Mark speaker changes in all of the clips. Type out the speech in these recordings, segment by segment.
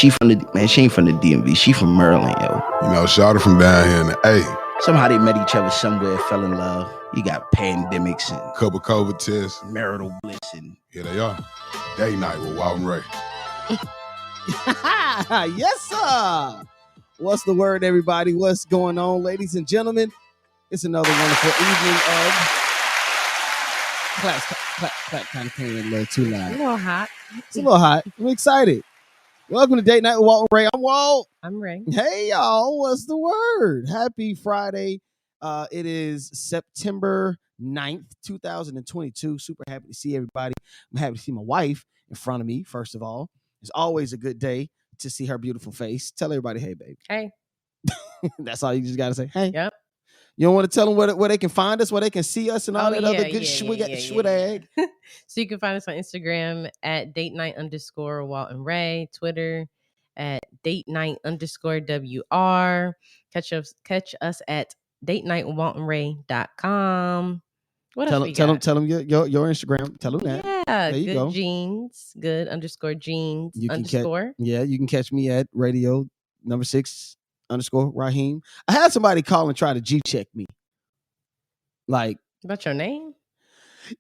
Speaker 1: She ain't from the DMV. She from Maryland, yo.
Speaker 2: Shawty from down here in the A.
Speaker 1: Somehow they met each other somewhere, fell in love. You got pandemics and
Speaker 2: couple COVID tests,
Speaker 1: marital bliss, and
Speaker 2: here they are. Date night with Walt and Rae.
Speaker 3: Yes, sir. What's the word, everybody? What's going on, ladies and gentlemen? It's another wonderful evening of clap kind of came in a little too loud.
Speaker 4: A little hot.
Speaker 3: It's a little hot. I'm excited. Welcome to Date Night with Walt and Rae. I'm Walt.
Speaker 4: I'm Rae.
Speaker 3: Hey, y'all. What's the word? Happy Friday. It is September 9th, 2022. Super happy to see everybody. I'm happy to see my wife in front of me, first of all. It's always a good day to see her beautiful face. Tell everybody, hey, baby.
Speaker 4: Hey.
Speaker 3: That's all you just got to say. Hey.
Speaker 4: Yep.
Speaker 3: You don't want to tell them where they can find us, where they can see us, and all that other good swag.
Speaker 4: So you can find us on Instagram at @datenight_Walt and Rae, Twitter at @datenight_WR. Catch us at datenightwaltandray.com. What else we got?
Speaker 3: Tell them your Instagram. Tell them that.
Speaker 4: Yeah,
Speaker 3: there you
Speaker 4: good
Speaker 3: go.
Speaker 4: Jeans, good _jeans
Speaker 3: you
Speaker 4: _
Speaker 3: you can catch me at radio number 6 _ Raheem. I had somebody call and try to G-check me. Like,
Speaker 4: about your name?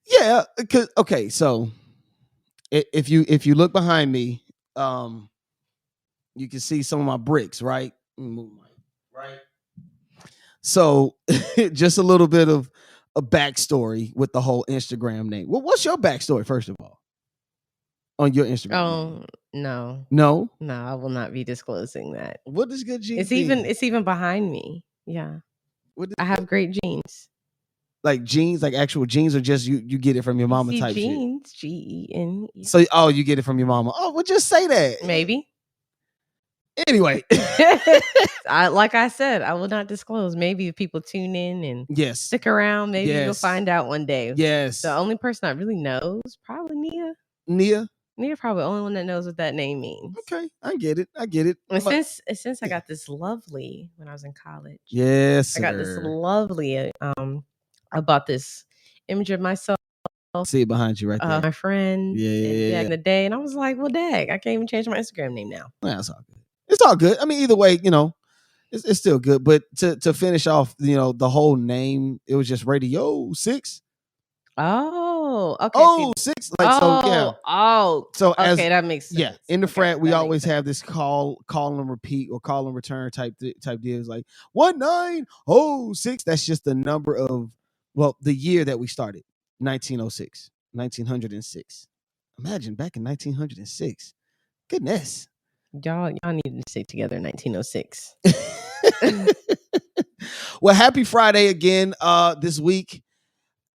Speaker 3: Yeah, because okay, so if you look behind me, you can see some of my bricks, right? Right. So just a little bit of a backstory with the whole Instagram name. Well, what's your backstory, first of all, on your Instagram?
Speaker 4: Oh, no, I will not be disclosing that.
Speaker 3: What does good jeans?
Speaker 4: It's even behind me. Yeah, I have great jeans.
Speaker 3: Like jeans, like actual jeans, or just you get it from your mama type
Speaker 4: jeans,
Speaker 3: shit?
Speaker 4: GEN.
Speaker 3: So, you get it from your mama. Oh, well, just say that.
Speaker 4: Maybe.
Speaker 3: Anyway.
Speaker 4: Like I said, I will not disclose. Maybe if people tune in and stick around, maybe you'll find out one day.
Speaker 3: Yes.
Speaker 4: The only person I really knows, probably Nia.
Speaker 3: Nia,
Speaker 4: probably the only one that knows what that name means.
Speaker 3: Okay, I get it.
Speaker 4: And since I got this lovely when I was in college.
Speaker 3: Yes, sir.
Speaker 4: I got this lovely I bought this image of myself.
Speaker 3: See it behind you right there.
Speaker 4: My friend.
Speaker 3: Yeah.
Speaker 4: Back in the day. And I was like, well, dang, I can't even change my Instagram name now.
Speaker 3: Well, that's all good. It's all good. I mean, either way, it's still good. But to finish off, the whole name, it was just Radio 6.
Speaker 4: Oh, okay.
Speaker 3: Oh, 6. So
Speaker 4: okay, that makes sense.
Speaker 3: Yeah, in the frat, we always have this call and repeat or call and return type deals, like 1906. That's just the number of the year that we started, 1906. Imagine back in 1906. Goodness.
Speaker 4: Y'all need to stick together in 1906.
Speaker 3: Well, happy Friday again. This week,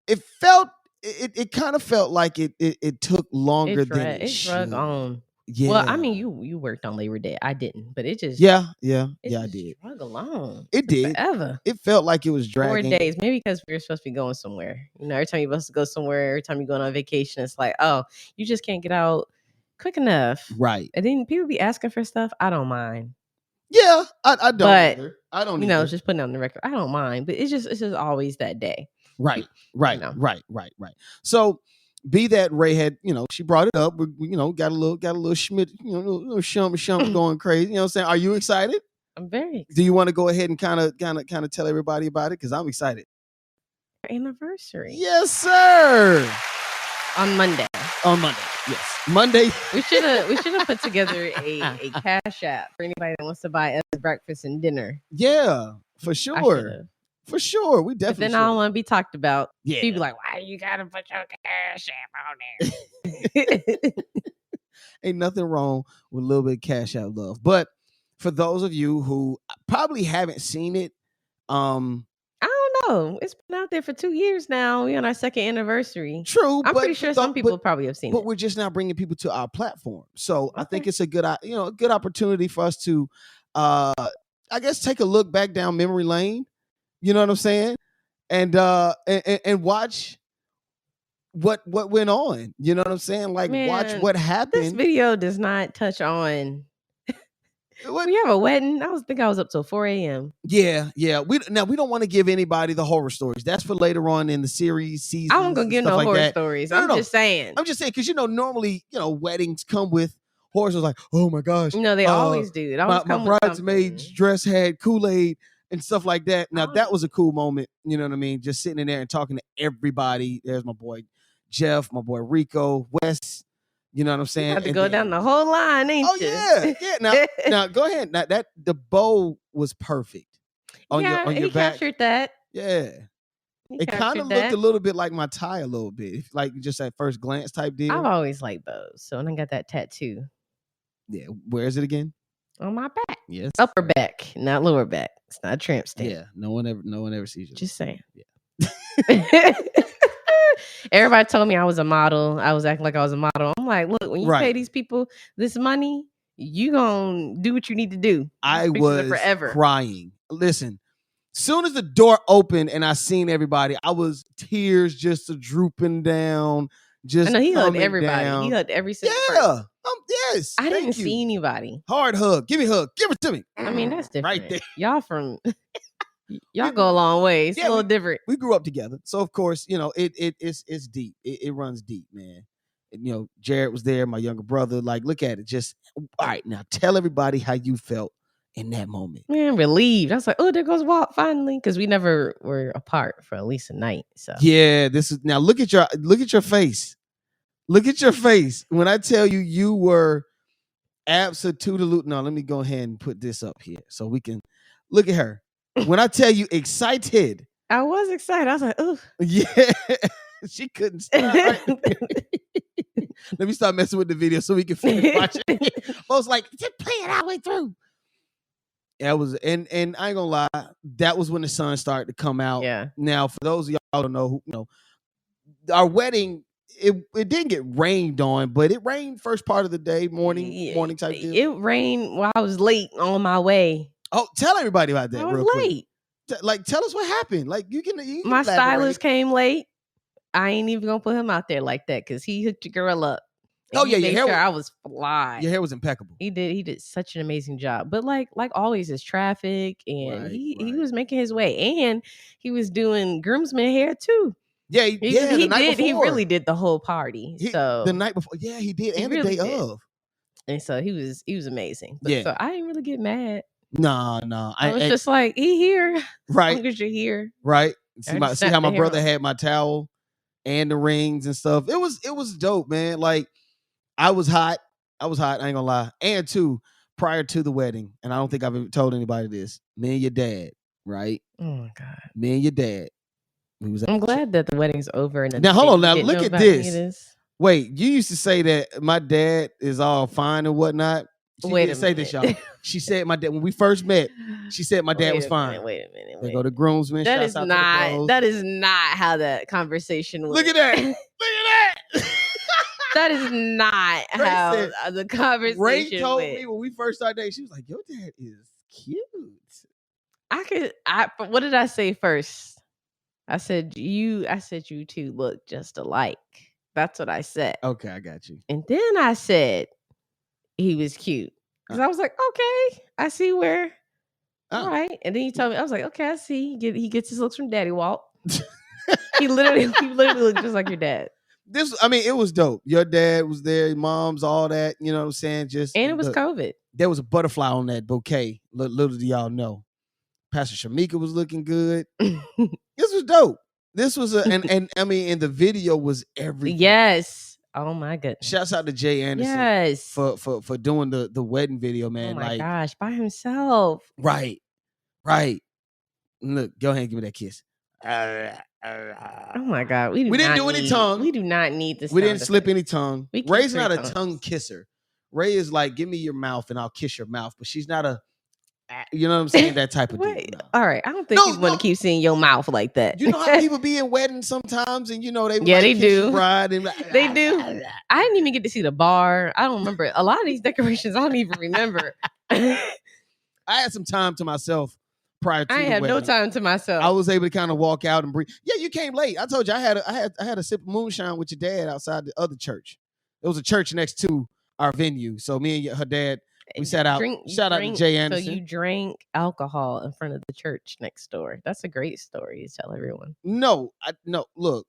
Speaker 3: it kind of felt like it took longer than it
Speaker 4: drug on.
Speaker 3: Yeah.
Speaker 4: Well, I mean, you worked on Labor Day. I didn't, but it just
Speaker 3: I did.
Speaker 4: Drug along.
Speaker 3: It did
Speaker 4: forever.
Speaker 3: It felt like it was dragging.
Speaker 4: 4 days, maybe because we were supposed to be going somewhere. Every time you're supposed to go somewhere, every time you're going on vacation, it's like, oh, you just can't get out quick enough,
Speaker 3: right?
Speaker 4: And then people be asking for stuff. I don't mind.
Speaker 3: Yeah, I don't. But either. I don't.
Speaker 4: Just putting on the record. I don't mind, but it's just always that day.
Speaker 3: Right. So, be that Rae had, she brought it up. We, got a little schmidt, little shump going crazy. You know what I'm saying? Are you excited?
Speaker 4: I'm very excited.
Speaker 3: Do you want to go ahead and kind of tell everybody about it? Because I'm excited.
Speaker 4: Our anniversary.
Speaker 3: Yes, sir.
Speaker 4: On Monday.
Speaker 3: Yes. Monday.
Speaker 4: We should have put together a cash app for anybody that wants to buy us breakfast and dinner.
Speaker 3: Yeah, for sure. For sure, we definitely.
Speaker 4: But then I don't want to be talked about.
Speaker 3: Yeah.
Speaker 4: People like, why you gotta put your cash app on there?
Speaker 3: Ain't nothing wrong with a little bit of cash out love. But for those of you who probably haven't seen it,
Speaker 4: I don't know. It's been out there for 2 years now. We're on our 2nd anniversary.
Speaker 3: True,
Speaker 4: I'm pretty sure some people probably have seen it.
Speaker 3: But we're just now bringing people to our platform. So okay. I think it's a good opportunity for us to, I guess, take a look back down memory lane. You know what I'm saying? And watch what went on. You know what I'm saying? Like, man, watch what happened.
Speaker 4: This video does not touch on. We have a wedding. I was up till 4 a.m.
Speaker 3: Yeah. We don't want to give anybody the horror stories. That's for later on in the series, season.
Speaker 4: I'm gonna give no horror stories. I'm just saying
Speaker 3: because normally weddings come with Horace was like, "Oh my gosh,
Speaker 4: No, they always do. It always
Speaker 3: my
Speaker 4: come with
Speaker 3: bridesmaid's
Speaker 4: something.
Speaker 3: dress had Kool-Aid and stuff like that." Now
Speaker 4: Oh.
Speaker 3: that was a cool moment. You know what I mean? Just sitting in there and talking to everybody. There's my boy Jeff, my boy Rico, Wes. You know what I'm saying?
Speaker 4: You have to
Speaker 3: And
Speaker 4: go
Speaker 3: then-
Speaker 4: down the whole line, ain't you?
Speaker 3: yeah. Now go ahead. Now that the bow was perfect on your
Speaker 4: he
Speaker 3: back.
Speaker 4: captured that.
Speaker 3: Yeah.
Speaker 4: He
Speaker 3: It kind
Speaker 4: captured
Speaker 3: of looked
Speaker 4: that.
Speaker 3: a little bit like my tie a little bit, like just at first glance type deal.
Speaker 4: I've always liked bows, so when I got that tattoo
Speaker 3: Yeah, where is it again?
Speaker 4: on my back,
Speaker 3: Yes,
Speaker 4: upper back, not lower back. It's not a tramp stamp.
Speaker 3: Yeah, no one ever sees you.
Speaker 4: Just saying.
Speaker 3: Yeah.
Speaker 4: Everybody told me I was a model. I was acting like I was a model. I'm like, look, when you pay
Speaker 3: Right.
Speaker 4: these people this money, you gonna do what you need to do.
Speaker 3: I
Speaker 4: These pictures are
Speaker 3: was
Speaker 4: forever.
Speaker 3: crying. Listen, soon as the door opened and I seen everybody, I was tears just drooping down. Just
Speaker 4: I know he hugged
Speaker 3: coming
Speaker 4: everybody.
Speaker 3: down.
Speaker 4: He hugged every single
Speaker 3: Yeah.
Speaker 4: person.
Speaker 3: Yes.
Speaker 4: I didn't
Speaker 3: thank you.
Speaker 4: see anybody.
Speaker 3: Hard hug. Give me a hug. Give it to me.
Speaker 4: I mean, that's different.
Speaker 3: Right there.
Speaker 4: Y'all from y'all go a long way. It's
Speaker 3: Yeah,
Speaker 4: a little different.
Speaker 3: We grew up together, so of course, you know, it's deep. It runs deep, man. And, you know, Jared was there, my younger brother. Like, look at it. Just all right. Now, tell everybody how you felt in that moment.
Speaker 4: Man, relieved. I was like, oh, there goes Walt finally, because we never were apart for at least a night. So
Speaker 3: Yeah, this is now. Look at your face. Look at your face when I tell you you were absolutely. No, let me go ahead and put this up here so we can look at her. When I tell you excited,
Speaker 4: I was excited. I was like, oh,
Speaker 3: yeah, she couldn't stop. Right? Let me start messing with the video so we can finish watching. I was like, just play it all the way through. That was and I ain't gonna lie, that was when the sun started to come out.
Speaker 4: Yeah.
Speaker 3: Now, for those of y'all who don't know, who, you know, our wedding, it didn't get rained on, but it rained first part of the day, morning type deal.
Speaker 4: It rained while I was late on my way.
Speaker 3: Oh, tell everybody about that.
Speaker 4: I was
Speaker 3: real quick.
Speaker 4: late.
Speaker 3: Tell us what happened. Like you can
Speaker 4: My
Speaker 3: elaborate.
Speaker 4: stylist came late. I ain't even gonna put him out there like that because he hooked your girl up. And
Speaker 3: Oh,
Speaker 4: he
Speaker 3: yeah, your
Speaker 4: made
Speaker 3: hair
Speaker 4: sure
Speaker 3: was-
Speaker 4: I was fly.
Speaker 3: Your hair was impeccable.
Speaker 4: He did such an amazing job. But like always, it's traffic, and
Speaker 3: Right,
Speaker 4: he
Speaker 3: right.
Speaker 4: was making his way, and he was doing groomsman hair too.
Speaker 3: Yeah,
Speaker 4: He
Speaker 3: the night
Speaker 4: did. He
Speaker 3: before.
Speaker 4: really did the whole party. So
Speaker 3: the night before, yeah, he did,
Speaker 4: He
Speaker 3: and
Speaker 4: really
Speaker 3: the day
Speaker 4: did.
Speaker 3: of.
Speaker 4: and so he was amazing. But,
Speaker 3: Yeah.
Speaker 4: So I didn't really get mad.
Speaker 3: No,
Speaker 4: I was just like, he here. As
Speaker 3: right,
Speaker 4: long as you're here.
Speaker 3: right.
Speaker 4: I
Speaker 3: See
Speaker 4: just
Speaker 3: how
Speaker 4: snapped
Speaker 3: my
Speaker 4: the hair
Speaker 3: brother
Speaker 4: off.
Speaker 3: had my towel and the rings and stuff. It was dope, man. Like I was hot. I ain't gonna lie. And two, prior to the wedding, and I don't think I've ever told anybody this. Me and your dad, right?
Speaker 4: Oh my God.
Speaker 3: Me and your dad. We was at
Speaker 4: I'm
Speaker 3: the
Speaker 4: glad that the wedding's over. And that
Speaker 3: Now,
Speaker 4: the
Speaker 3: hold on.
Speaker 4: baby
Speaker 3: Now,
Speaker 4: didn't
Speaker 3: look
Speaker 4: know
Speaker 3: at
Speaker 4: about any of
Speaker 3: this. Wait, you used to say that my dad is all fine and whatnot. She
Speaker 4: Wait
Speaker 3: did
Speaker 4: a
Speaker 3: say this, y'all.
Speaker 4: minute.
Speaker 3: She said my dad when we first met. She said my dad
Speaker 4: Wait
Speaker 3: was
Speaker 4: a
Speaker 3: fine.
Speaker 4: minute, wait a minute.
Speaker 3: They
Speaker 4: Wait
Speaker 3: go
Speaker 4: a
Speaker 3: to
Speaker 4: minute.
Speaker 3: groomsmen.
Speaker 4: That
Speaker 3: shouts
Speaker 4: is
Speaker 3: out to the
Speaker 4: not.
Speaker 3: bros.
Speaker 4: That is not how that conversation went.
Speaker 3: Look at that. Look at that.
Speaker 4: That is not
Speaker 3: Ray
Speaker 4: how
Speaker 3: said-
Speaker 4: the conversation
Speaker 3: Ray told
Speaker 4: went.
Speaker 3: me when we first started dating, she was like, "Your dad is cute."
Speaker 4: What did I say first? I said you two look just alike. That's what I said.
Speaker 3: Okay, I got you.
Speaker 4: And then I said he was cute. Because I was like, okay, I see where. All right. And then you told me, I was like, okay, I see. He gets his looks from Daddy Walt. he literally looked just like your dad.
Speaker 3: It was dope. Your dad was there, your mom's, all that. You know what I'm saying?
Speaker 4: And it was COVID.
Speaker 3: There was a butterfly on that bouquet. Little do y'all know. Pastor Shamika was looking good. This was dope. This was and the video was everything.
Speaker 4: Yes. Oh my goodness.
Speaker 3: Shouts out to Jay Anderson.
Speaker 4: Yes.
Speaker 3: For doing the wedding video, man.
Speaker 4: Oh my
Speaker 3: like,
Speaker 4: gosh, by himself.
Speaker 3: Right. Look, go ahead and give me that kiss.
Speaker 4: Oh my God. We
Speaker 3: didn't do any tongue.
Speaker 4: We do not need this.
Speaker 3: We didn't slip any tongue.
Speaker 4: We kiss
Speaker 3: Ray's
Speaker 4: three
Speaker 3: not a
Speaker 4: times.
Speaker 3: tongue kisser. Ray is like, give me your mouth and I'll kiss your mouth. But she's not a, you know what I'm saying? That type of
Speaker 4: Wait,
Speaker 3: dude. No.
Speaker 4: all right. I don't think people want to keep seeing your mouth like that.
Speaker 3: You know how people be in weddings sometimes, and you know they
Speaker 4: Yeah,
Speaker 3: like
Speaker 4: they
Speaker 3: kiss
Speaker 4: do.
Speaker 3: your bride and
Speaker 4: They do. I didn't even get to see the bar. I don't remember a lot of these decorations. I don't even remember.
Speaker 3: I had some time to myself prior to
Speaker 4: I
Speaker 3: the
Speaker 4: ain't have no
Speaker 3: wedding.
Speaker 4: time to myself.
Speaker 3: I was able to kind of walk out and breathe. Yeah, you came late. I told you I had a sip of moonshine with your dad outside the other church. It was a church next to our venue. So me and her dad, we sat out. Shout out to Jay Anderson.
Speaker 4: So you drank alcohol in front of the church next door. That's a great story to tell everyone.
Speaker 3: No. Look,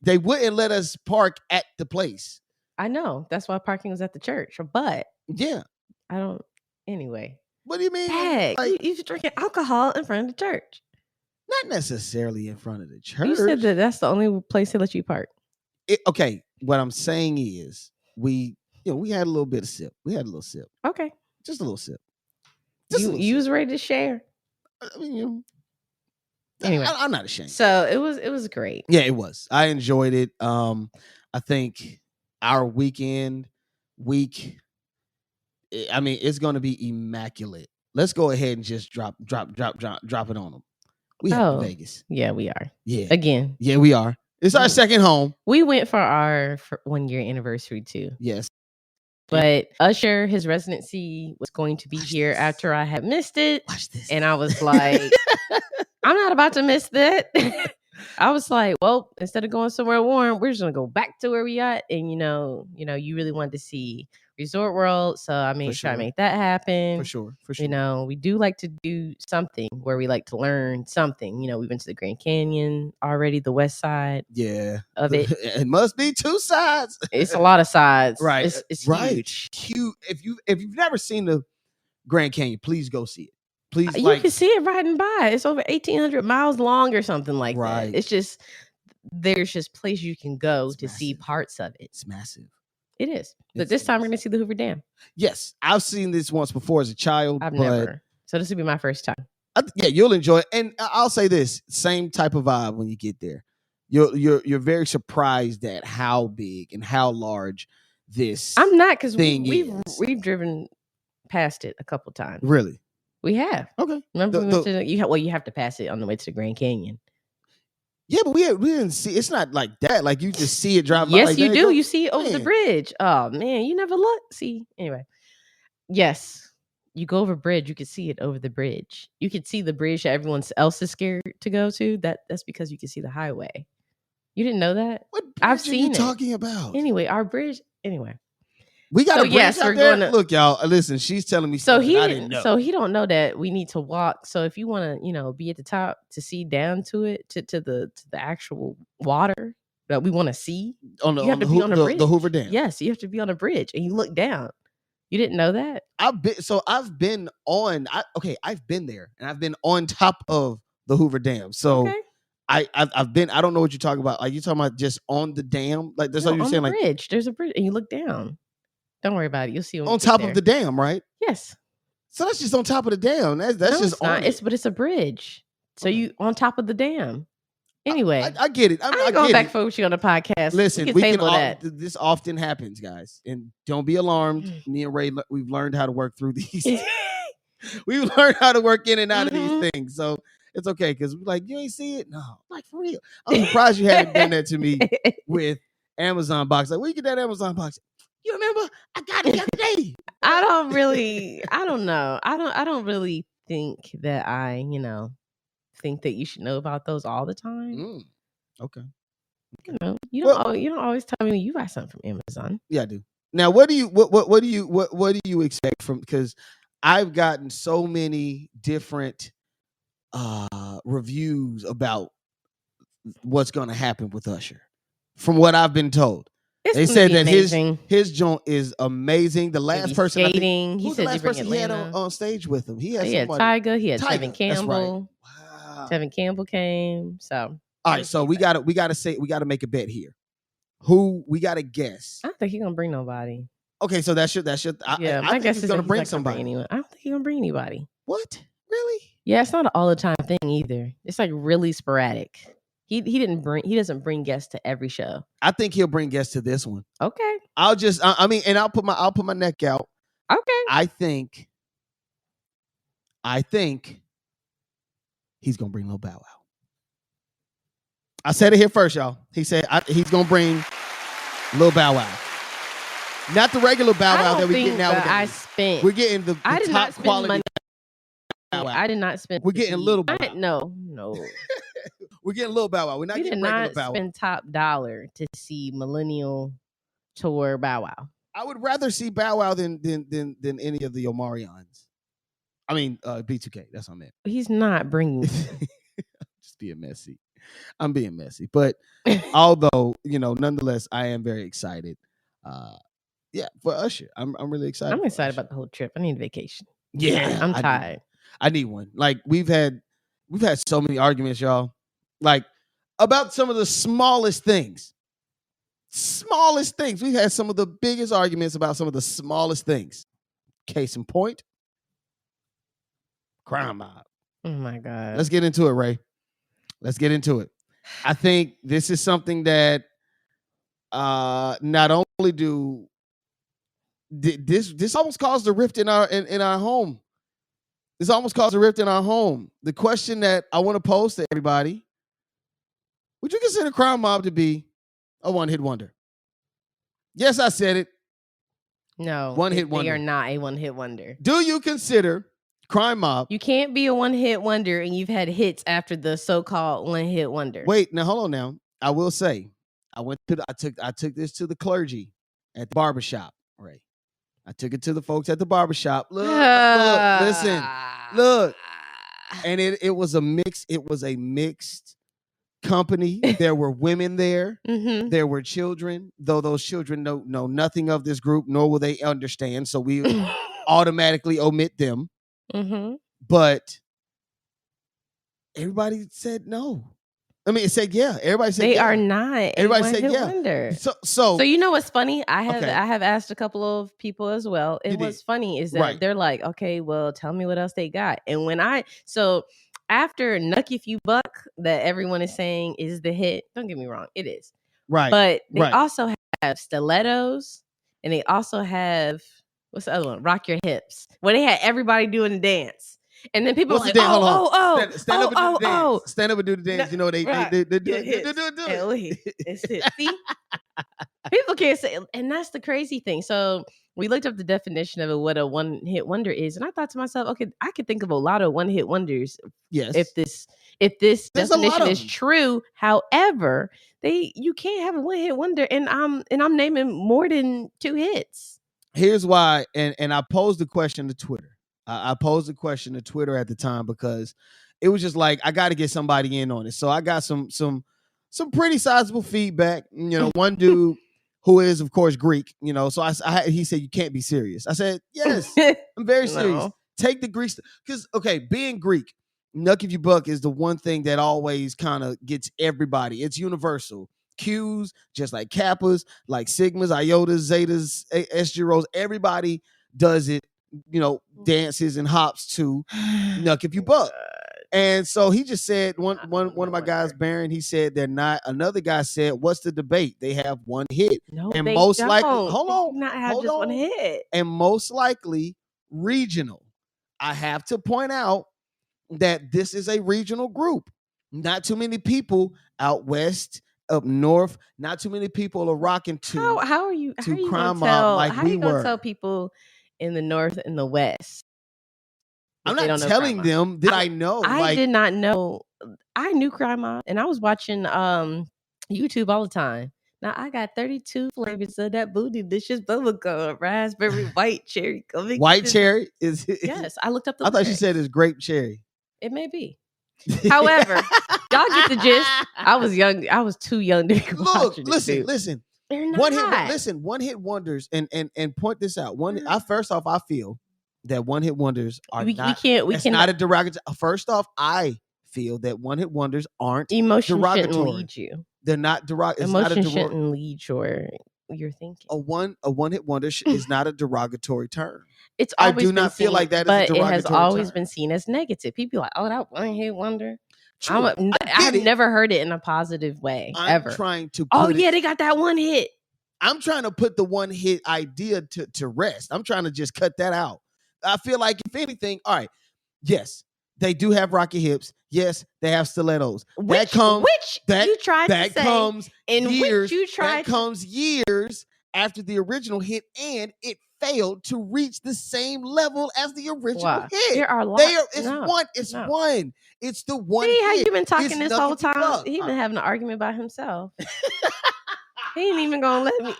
Speaker 3: they wouldn't let us park at the place.
Speaker 4: I know. That's why parking was at the church. But
Speaker 3: Yeah.
Speaker 4: I don't. Anyway.
Speaker 3: What do you mean?
Speaker 4: Dang,
Speaker 3: Like,
Speaker 4: you drinking alcohol in front of the church.
Speaker 3: not necessarily in front of the church.
Speaker 4: You said that that's the only place they let you park.
Speaker 3: Okay. What I'm saying is we had a little bit of sip. We had a little sip.
Speaker 4: Okay.
Speaker 3: Just a little sip.
Speaker 4: You was ready to share.
Speaker 3: I mean,
Speaker 4: anyway,
Speaker 3: I'm not ashamed.
Speaker 4: So it was great.
Speaker 3: Yeah, it was. I enjoyed it. I think our week, I mean, it's going to be immaculate. Let's go ahead and just drop it on them. We have Vegas.
Speaker 4: Yeah, we are.
Speaker 3: Yeah.
Speaker 4: Again.
Speaker 3: Yeah, we are. It's our second home.
Speaker 4: We went for our 1 year anniversary too.
Speaker 3: Yes.
Speaker 4: But Usher, his residency was going to be here after I had missed it.
Speaker 3: Watch this.
Speaker 4: And I was like, I'm not about to miss that. I was like, well, instead of going somewhere warm, we're just gonna go back to where we at. And you really wanted to see Resort World, so I made sure I make that happen.
Speaker 3: For sure.
Speaker 4: We do like to do something where we like to learn something. We went to the Grand Canyon already, the west side.
Speaker 3: Yeah.
Speaker 4: Of it.
Speaker 3: It must be 2 sides.
Speaker 4: It's a lot of sides.
Speaker 3: Right.
Speaker 4: It's
Speaker 3: right.
Speaker 4: huge.
Speaker 3: Huge. If you've never seen the Grand Canyon, please go see it. Please,
Speaker 4: you can see it riding by. It's over 1,800 miles long or something like that. It's just there's just places you can go to see parts of it.
Speaker 3: It's massive.
Speaker 4: It is. But this time we're gonna see the Hoover Dam.
Speaker 3: Yes, I've seen this once before as a child.
Speaker 4: I've never. So this will be my first time.
Speaker 3: Yeah, you'll enjoy it. And I'll say this: same type of vibe when you get there. You're very surprised at how big and how large this.
Speaker 4: I'm not, because we've driven past it a couple times.
Speaker 3: Really.
Speaker 4: We have.
Speaker 3: Okay.
Speaker 4: Remember we went to you have to pass it on the way to the Grand Canyon.
Speaker 3: Yeah, but we didn't see. It's not like that. Like you just see it drive by.
Speaker 4: Yes,
Speaker 3: like
Speaker 4: you do.
Speaker 3: Go.
Speaker 4: You see it over the bridge. Oh man, you never look. See, anyway. Yes, you go over a bridge. You can see it over the bridge. You can see the bridge that everyone else is scared to go to. That's because you can see the highway. You didn't know that?
Speaker 3: What bridge
Speaker 4: I've seen
Speaker 3: are you talking about?
Speaker 4: Anyway, our bridge. Anyway.
Speaker 3: We got a bridge out there. Look, y'all. Listen, she's telling me something I didn't know.
Speaker 4: So he don't know that we need to walk. So if you want to, be at the top to see down to it, to the actual water that we want to see, you have to be on a bridge.
Speaker 3: The Hoover Dam.
Speaker 4: Yes, you have to be on a bridge and you look down. You didn't know that?
Speaker 3: I've been there and I've been on top of the Hoover Dam. So I've been. I don't know what you're talking about. Like you talking about just on the dam? Like that's what you're saying? Like
Speaker 4: bridge. There's a bridge and you look down. Don't worry about it. You'll see
Speaker 3: on top of the dam, right?
Speaker 4: Yes.
Speaker 3: So that's just on top of the dam. That's just
Speaker 4: it's not. But it's a bridge. So you on top of the dam. Anyway,
Speaker 3: I get it.
Speaker 4: I'm going back for you on the podcast.
Speaker 3: Listen, this often happens, guys, and don't be alarmed. Me and Ray, we've learned how to work through these. We've learned how to work in and out of these things, so it's okay. Because we're like, you ain't see it, no, like for real. I'm surprised you haven't done that to me with Amazon box. Like, where you get that Amazon box? You remember? I got it the other day.
Speaker 4: I don't know. I don't really think that think that you should know about those all the time.
Speaker 3: Okay.
Speaker 4: You don't always tell me when you buy something from Amazon.
Speaker 3: Yeah, I do. Now, what do you expect from? Because I've gotten so many different reviews about what's going to happen with Usher. From what I've been told. They said that his joint is amazing. The last person
Speaker 4: skating. He said
Speaker 3: the last person he had on stage with him. He had
Speaker 4: Tyga. He had Tevin Campbell. Wow. Tevin Campbell came. So
Speaker 3: all right. So we gotta make a bet here. Who we gotta guess?
Speaker 4: I don't think he's gonna bring nobody.
Speaker 3: Okay, so that's your. I guess he's gonna bring somebody.
Speaker 4: Anyone. I don't think he's gonna bring anybody.
Speaker 3: What? Really?
Speaker 4: Yeah, it's not an all the time thing either. It's like really sporadic. He doesn't bring guests to every show. I think he'll bring guests to this one. Okay. I'll put my neck out. Okay. I think he's gonna bring Lil Bow Wow. I said it here first, y'all. He said he's gonna bring Lil Bow Wow. Not the regular Bow Wow that we get now. We're getting the top quality. Money. I did not spend. We're getting Lil Bow Wow. No. We're getting Lil Bow Wow. We're not getting regular Bow Wow. We did not spend top dollar to see Millennial Tour Bow Wow. I would rather see Bow Wow than any of the Omarions. I mean, B2K. That's what I meant. He's not bringing. Just being messy. I'm being messy, but although nonetheless, I am very excited.
Speaker 3: Yeah, for Usher. I'm really excited.
Speaker 4: I'm
Speaker 3: for
Speaker 4: excited
Speaker 3: Usher.
Speaker 4: about the whole trip. I need a vacation.
Speaker 3: Yeah,
Speaker 4: I'm tired.
Speaker 3: I need one. Like we've had so many arguments, y'all. Like about some of the smallest things. We've had some of the biggest arguments about some of the smallest things. Case in point, crime mob.
Speaker 4: Oh my God.
Speaker 3: Let's get into it, Ray. Let's get into it. I think this is something that not only this almost caused a rift in our home. This almost caused a rift in our home. The question that I want to pose to everybody: would you consider crime mob to be a one-hit wonder? Yes, I said it.
Speaker 4: No,
Speaker 3: One-hit wonder.
Speaker 4: They are not a one-hit wonder.
Speaker 3: Do you consider crime mob?
Speaker 4: You can't be a one-hit wonder and you've had hits after the so-called one-hit wonder.
Speaker 3: Wait, now hold on. Now I will say, I took this to the clergy at the barbershop. Right, I took it to the folks at the barbershop. Look, listen, look, and it was a mix. It was a mixed company. There were women there.
Speaker 4: Mm-hmm.
Speaker 3: There were children, though those children know nothing of this group, nor will they understand. So we automatically omit them.
Speaker 4: Mm-hmm.
Speaker 3: But everybody said no. I mean, it said yeah. Everybody said
Speaker 4: they
Speaker 3: yeah.
Speaker 4: are not.
Speaker 3: Everybody said yeah.
Speaker 4: Wonder.
Speaker 3: So
Speaker 4: you know what's funny? I
Speaker 3: Okay.
Speaker 4: have asked a couple of people as well. And what's funny is that
Speaker 3: Right.
Speaker 4: they're like, okay, well, tell me what else they got. And when after Nucky If You Buck, that everyone is saying is the hit. Don't get me wrong, it is.
Speaker 3: Right.
Speaker 4: But they
Speaker 3: Right.
Speaker 4: also have Stilettos, and they also have what's the other one? Rock Your Hips, where they had everybody doing the dance. And then people
Speaker 3: What's
Speaker 4: are
Speaker 3: the
Speaker 4: like,
Speaker 3: dance? Stand up and do the dance.
Speaker 4: oh.
Speaker 3: Stand up and do the dance.
Speaker 4: No,
Speaker 3: You know, they
Speaker 4: right.
Speaker 3: do
Speaker 4: Yeah,
Speaker 3: it.
Speaker 4: It's it. See? People can't say, and that's the crazy thing. So we looked up the definition of what a one-hit wonder is, and I thought to myself, okay, I could think of a lot of one-hit wonders.
Speaker 3: Yes.
Speaker 4: If this
Speaker 3: There's a lot
Speaker 4: definition
Speaker 3: of
Speaker 4: is
Speaker 3: them.
Speaker 4: true. However, you can't have a one-hit wonder, and I'm naming more than 2 hits.
Speaker 3: Here's why, and I posed the question to Twitter. I posed the question to Twitter at the time because it was just like I got to get somebody in on it. So I got some pretty sizable feedback. You know, one dude who is of course Greek. You know, so he said you can't be serious. I said yes, I'm very serious.
Speaker 4: No.
Speaker 3: Take the Greek because being Greek, Nuck If You Buck is the one thing that always kind of gets everybody. It's universal. Q's just like Kappas, like Sigmas, Iotas, Zetas, SG Rows. Everybody does it. You know, dances and hops to Nuck If You Buck. And so he just said one of my guys, Baron, he said they're not. Another guy said, "What's the debate? They have one hit,
Speaker 4: No,
Speaker 3: and
Speaker 4: they
Speaker 3: most
Speaker 4: don't.
Speaker 3: likely,
Speaker 4: They do not have just one hit,
Speaker 3: and most likely regional." I have to point out that this is a regional group. Not too many people out west, up north. Not too many people are rocking to.
Speaker 4: How are you? How are you
Speaker 3: crime
Speaker 4: gonna
Speaker 3: mob
Speaker 4: tell?
Speaker 3: like
Speaker 4: how
Speaker 3: we
Speaker 4: are you gonna
Speaker 3: were.
Speaker 4: tell people in the north and the west?
Speaker 3: I'm
Speaker 4: that they
Speaker 3: not
Speaker 4: don't know
Speaker 3: telling
Speaker 4: Crime Mob?
Speaker 3: them that I know.
Speaker 4: I did not know. I knew Crime Mob, and I was watching YouTube all the time. Now I got 32 flavors of that booty delicious bubblegum, raspberry, white cherry.
Speaker 3: White cherry is
Speaker 4: Yes, I looked up the.
Speaker 3: I thought she
Speaker 4: lyrics.
Speaker 3: said it's grape cherry.
Speaker 4: It may be. However, y'all get the gist. I was young. I was too young to be watching it, too.
Speaker 3: Listen.
Speaker 4: They're not.
Speaker 3: One hit wonders, and point this out. First off, I feel that one hit wonders are not. It's not a derogatory. First off, I feel that one hit wonders aren't
Speaker 4: emotion
Speaker 3: derogatory.
Speaker 4: shouldn't lead you.
Speaker 3: They're not derogatory.
Speaker 4: Emotion shouldn't lead your thinking.
Speaker 3: A one hit wonder is not a derogatory term.
Speaker 4: It's always
Speaker 3: I do not feel like that is a derogatory
Speaker 4: but it has always
Speaker 3: term.
Speaker 4: been seen as negative. People are like, oh, that one hit wonder.
Speaker 3: True.
Speaker 4: I've never heard it in a positive way ever.
Speaker 3: Trying to.
Speaker 4: They got that one hit.
Speaker 3: I'm trying to put the one hit idea to rest. I'm trying to just cut that out. I feel like if anything, all right, yes, they do have rocky hips. Yes, they have stilettos. That comes years after the original hit, and it failed to reach the same level as the original hit.
Speaker 4: There are lots.
Speaker 3: It's one. It's the one.
Speaker 4: See how
Speaker 3: hit.
Speaker 4: you been talking this whole time? He been having an argument by himself. He ain't even gonna let me.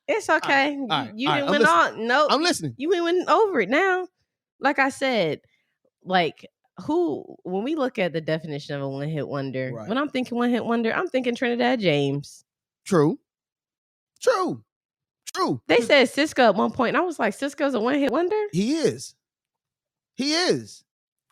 Speaker 4: It's okay. You didn't win on. Nope.
Speaker 3: I'm listening.
Speaker 4: You went over it now. Like I said, when we look at the definition of a one hit wonder, when I'm thinking one hit wonder, I'm thinking Trinidad James.
Speaker 3: True. True.
Speaker 4: They said Cisco at one point, and I was like, Cisco's a one-hit wonder?
Speaker 3: He is.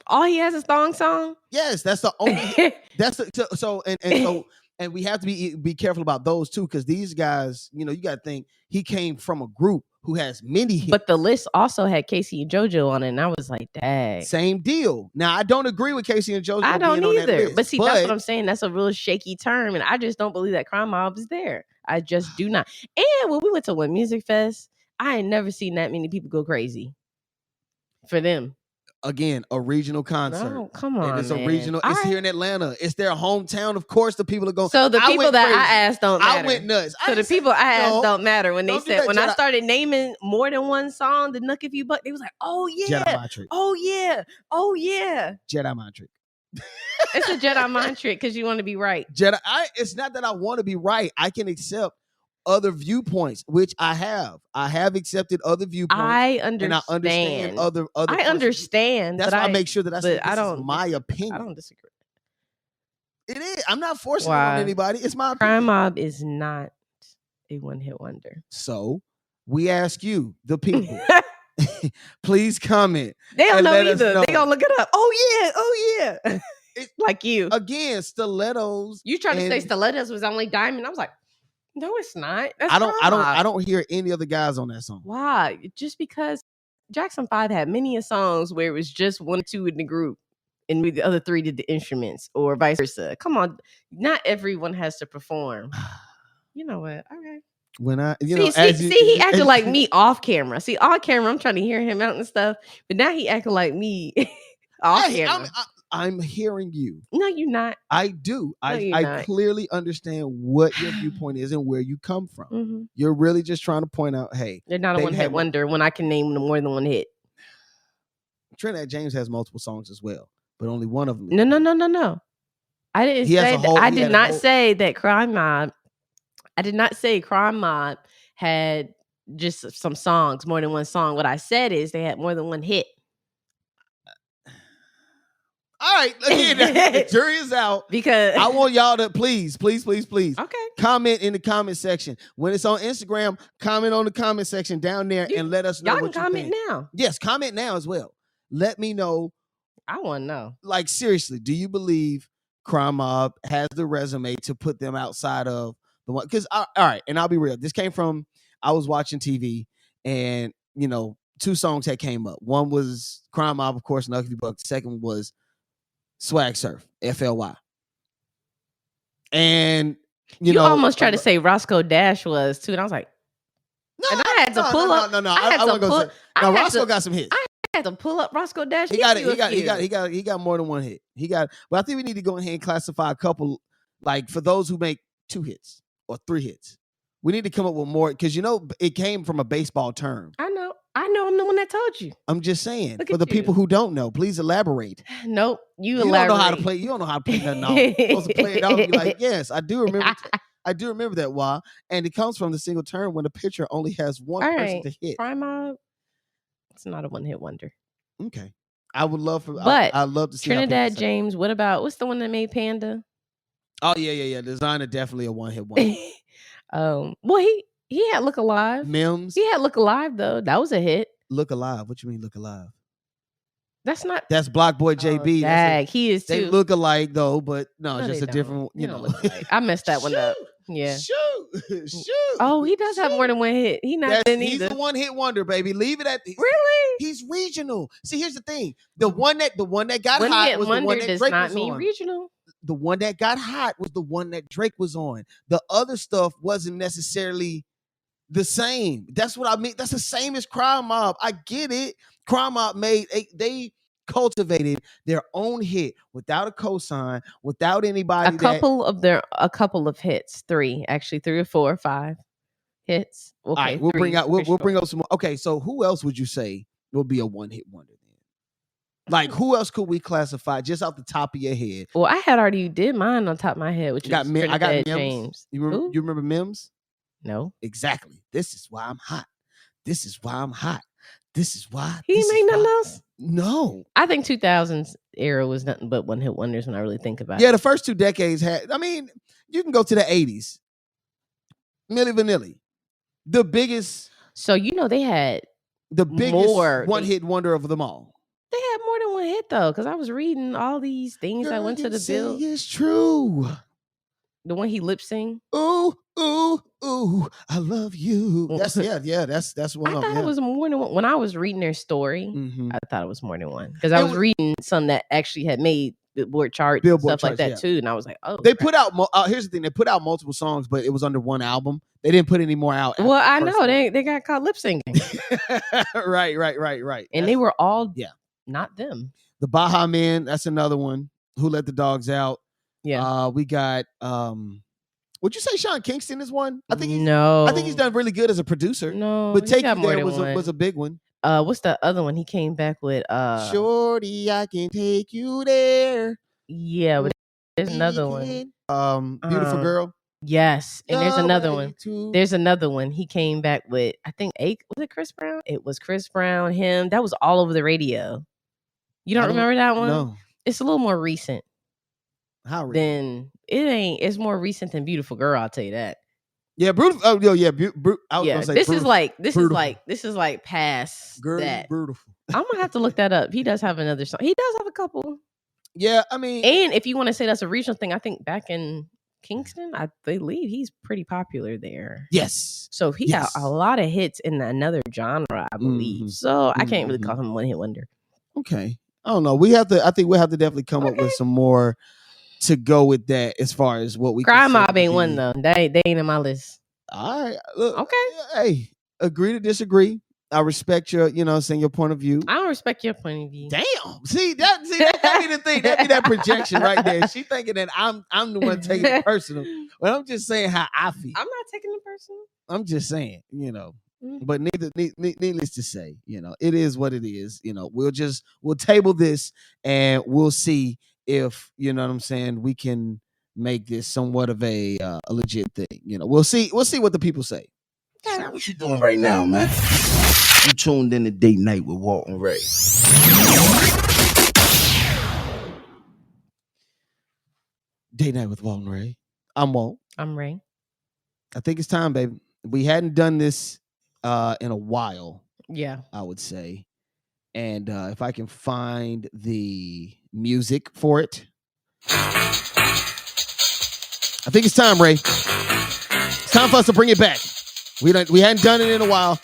Speaker 4: All he has is thong song?
Speaker 3: Yes, that's the only. That's the, and we have to be careful about those too, because these guys, you got to think he came from a group who has many hits.
Speaker 4: But the list also had Casey and JoJo on it, and I was like, dang.
Speaker 3: Same deal. Now, I don't agree with Casey and JoJo.
Speaker 4: I don't
Speaker 3: being
Speaker 4: either.
Speaker 3: on that list,
Speaker 4: but see, that's what I'm saying. That's a real shaky term, and I just don't believe that Crime Mob is there. I just do not. And when we went to One Music Fest, I ain't never seen that many people go crazy for them.
Speaker 3: Again, a regional concert.
Speaker 4: No, come on,
Speaker 3: and it's
Speaker 4: man.
Speaker 3: a regional. It's here in Atlanta. It's their hometown. Of course, the people are going.
Speaker 4: So the people that I asked don't matter.
Speaker 3: I went nuts.
Speaker 4: So the people I asked don't matter. When they said, when I started naming more than one song, the Nook If You Buck, they was like, oh yeah,
Speaker 3: Jedi mind trick.
Speaker 4: Oh yeah, oh yeah.
Speaker 3: Jedi mind trick.
Speaker 4: It's a Jedi mind trick because you want to be right.
Speaker 3: It's not that I want to be right. I can accept other viewpoints, which I have. I have accepted other viewpoints.
Speaker 4: I understand.
Speaker 3: And I understand other.
Speaker 4: I understand.
Speaker 3: That's why I make sure that I say this is my opinion.
Speaker 4: I don't disagree.
Speaker 3: It is. I'm not forcing it on anybody. It's my opinion.
Speaker 4: Crime Mob is not a one-hit wonder.
Speaker 3: So we ask you, the people, please comment.
Speaker 4: They don't know either. They gonna look it up. Oh yeah. It's like you
Speaker 3: again. Stilettos.
Speaker 4: You trying to say Stilettos was only Diamond? I was like, no, it's not. That's
Speaker 3: I don't hear any other guys on that song.
Speaker 4: Why? Just because Jackson 5 had many songs where it was just 1 or 2 in the group and the other 3 did the instruments or vice versa. Come on. Not everyone has to perform. You know what? Okay.
Speaker 3: When I
Speaker 4: he acted like me off camera. See, off camera, I'm trying to hear him out and stuff, but now he acting like me off camera.
Speaker 3: I'm hearing you.
Speaker 4: No, you're not.
Speaker 3: I do. I clearly understand what your viewpoint is and where you come from. Mm-hmm. You're really just trying to point out, hey,
Speaker 4: they're not a one-hit wonder when I can name more than one hit.
Speaker 3: Trinidad James has multiple songs as well, but only one of them.
Speaker 4: No. I didn't say that. I did not say that Crime Mob. I did not say Crime Mob had just some songs, more than one song. What I said is they had more than one hit.
Speaker 3: All right, again, the jury is out.
Speaker 4: Because
Speaker 3: I want y'all to please.
Speaker 4: Okay.
Speaker 3: Comment in the comment section. When it's on Instagram, comment on the comment section down there and let us know what you think.
Speaker 4: Y'all can comment now.
Speaker 3: Yes, comment now as well. Let me know.
Speaker 4: I want to know.
Speaker 3: Like, seriously, do you believe Crime Mob has the resume to put them outside of the one? Because, all right, and I'll be real. This came from, I was watching TV and, 2 songs that came up. One was Crime Mob, of course, Nucky Buck. The second was Swag Surf, FLY. And,
Speaker 4: you almost tried to say Roscoe Dash was too. And I was like, I had to pull up.
Speaker 3: No. I wasn't going to say. Now, Roscoe got some hits.
Speaker 4: I had to pull up Roscoe Dash.
Speaker 3: He got more than one hit. But I think we need to go ahead and classify a couple, like for those who make 2 hits or 3 hits. We need to come up with more because it came from a baseball term.
Speaker 4: I know. I'm the one that told you.
Speaker 3: I'm just saying. For the people who don't know, please elaborate.
Speaker 4: Nope. You
Speaker 3: elaborate. Don't know how to play. You don't know how to play nothing off. You're supposed to play it out and be like, yes, I do remember. I do remember that. Why? And it comes from the single term when the pitcher only has one person to hit.
Speaker 4: Crime Mob. It's not a one-hit wonder.
Speaker 3: Okay. I would love for.
Speaker 4: But
Speaker 3: I'd love to see
Speaker 4: Trinidad James. What's the one that made Panda?
Speaker 3: Oh yeah. Designer definitely a one-hit wonder.
Speaker 4: Well, he had Look Alive.
Speaker 3: Mims.
Speaker 4: He had Look Alive though. That was a hit.
Speaker 3: Look Alive. What you mean Look Alive?
Speaker 4: That's
Speaker 3: Block Boy JB.
Speaker 4: Dag, he is too.
Speaker 3: They look alike though, but no, it's just a different.
Speaker 4: I messed that one up. Yeah.
Speaker 3: Shoot.
Speaker 4: Oh, he does have more than one hit. He's
Speaker 3: a one-hit wonder, baby. Leave it at
Speaker 4: really.
Speaker 3: He's regional. See, here's the thing: the one that got hot was the one that Drake was on.
Speaker 4: Regional.
Speaker 3: The one that got hot was the one that Drake was on. The other stuff wasn't necessarily the same. That's what I mean. That's the same as Crime Mob. I get it. Crime Mob they cultivated their own hit without a cosign, without anybody.
Speaker 4: A couple of hits, 3 or 4 or 5 hits. Okay, all
Speaker 3: right, we'll bring up some more. Okay, so who else would you say will be a one-hit wonder then? Like, who else could we classify just off the top of your head?
Speaker 4: Well, I had already did mine on top of my head, which is I got Mims. James.
Speaker 3: You remember Mims?
Speaker 4: No.
Speaker 3: Exactly. This is why I'm hot. This is why I'm hot. This is why.
Speaker 4: He made nothing else?
Speaker 3: No.
Speaker 4: I think 2000s era was nothing but one-hit wonders when I really think about it.
Speaker 3: Yeah, the first 2 decades had, you can go to the 80s. Milli Vanilli. the biggest.
Speaker 4: So they had
Speaker 3: the biggest one-hit wonder of them all.
Speaker 4: They had more than one hit though, because I was reading all these things that went to the bill.
Speaker 3: It's true.
Speaker 4: The one he lip sing.
Speaker 3: Ooh, ooh, ooh, I love you. That's one.
Speaker 4: I thought it was more than one. When I was reading their story, I thought it was more than one because I was reading some that actually had made Billboard charts, stuff like that too, and I was like, oh.
Speaker 3: They put out. Here's the thing: they put out multiple songs, but it was under one album. They didn't put any more out.
Speaker 4: Well, I know they got caught lip singing.
Speaker 3: Right.
Speaker 4: And they were all not them.
Speaker 3: The Baha Men, that's another one. Who Let the Dogs Out?
Speaker 4: Yeah.
Speaker 3: We got would you say Sean Kingston is one? I think he's done really good as a producer.
Speaker 4: No,
Speaker 3: but Take You There was a big one.
Speaker 4: What's the other one he came back with?
Speaker 3: Shorty, I Can Take You There.
Speaker 4: Yeah, but there's another one.
Speaker 3: Beautiful Girl.
Speaker 4: Yes, and there's another one. There's another one he came back with. I think was it Chris Brown? It was Chris Brown. Him. That was all over the radio. You don't remember that one?
Speaker 3: No.
Speaker 4: It's a little more recent.
Speaker 3: How recent?
Speaker 4: Then it ain't. It's more recent than Beautiful Girl. I'll tell you that.
Speaker 3: Yeah, brutal. Oh, yeah. I was gonna say
Speaker 4: this is like past
Speaker 3: Girl,
Speaker 4: that.
Speaker 3: Beautiful.
Speaker 4: I'm gonna have to look that up. He does have another song. He does have a couple.
Speaker 3: Yeah, I mean,
Speaker 4: and if you want to say that's a regional thing, I think back in Kingston, I believe he's pretty popular there.
Speaker 3: Yes.
Speaker 4: So he got a lot of hits in another genre, I believe. So I can't really call him a one-hit wonder.
Speaker 3: Okay. I don't know. I think we'll have to definitely come up with some more to go with that as far as what we
Speaker 4: Crime Mob ain't one though. They ain't in my list.
Speaker 3: All right. Look,
Speaker 4: okay.
Speaker 3: Hey, agree to disagree. I respect your, saying your point of view.
Speaker 4: I don't respect your point of view.
Speaker 3: Damn. See that be the thing. That be that projection right there. She thinking that I'm the one taking it personal. But I'm just saying how I feel.
Speaker 4: I'm not taking it personal.
Speaker 3: I'm just saying, But needless to say, it is what it is. We'll table this and we'll see if, you know what I'm saying, we can make this somewhat of a legit thing. We'll see what the people say.
Speaker 1: What you doing right now, man? You tuned in to Date Night with Walt and Rae.
Speaker 3: Date Night with Walt and Rae. I'm Walt.
Speaker 4: I'm Rae.
Speaker 3: I think it's time, baby. We hadn't done this in a while.
Speaker 4: Yeah.
Speaker 3: I would say. And if I can find the music for it. I think it's time, Rae. It's time for us to bring it back. We hadn't done it in a while.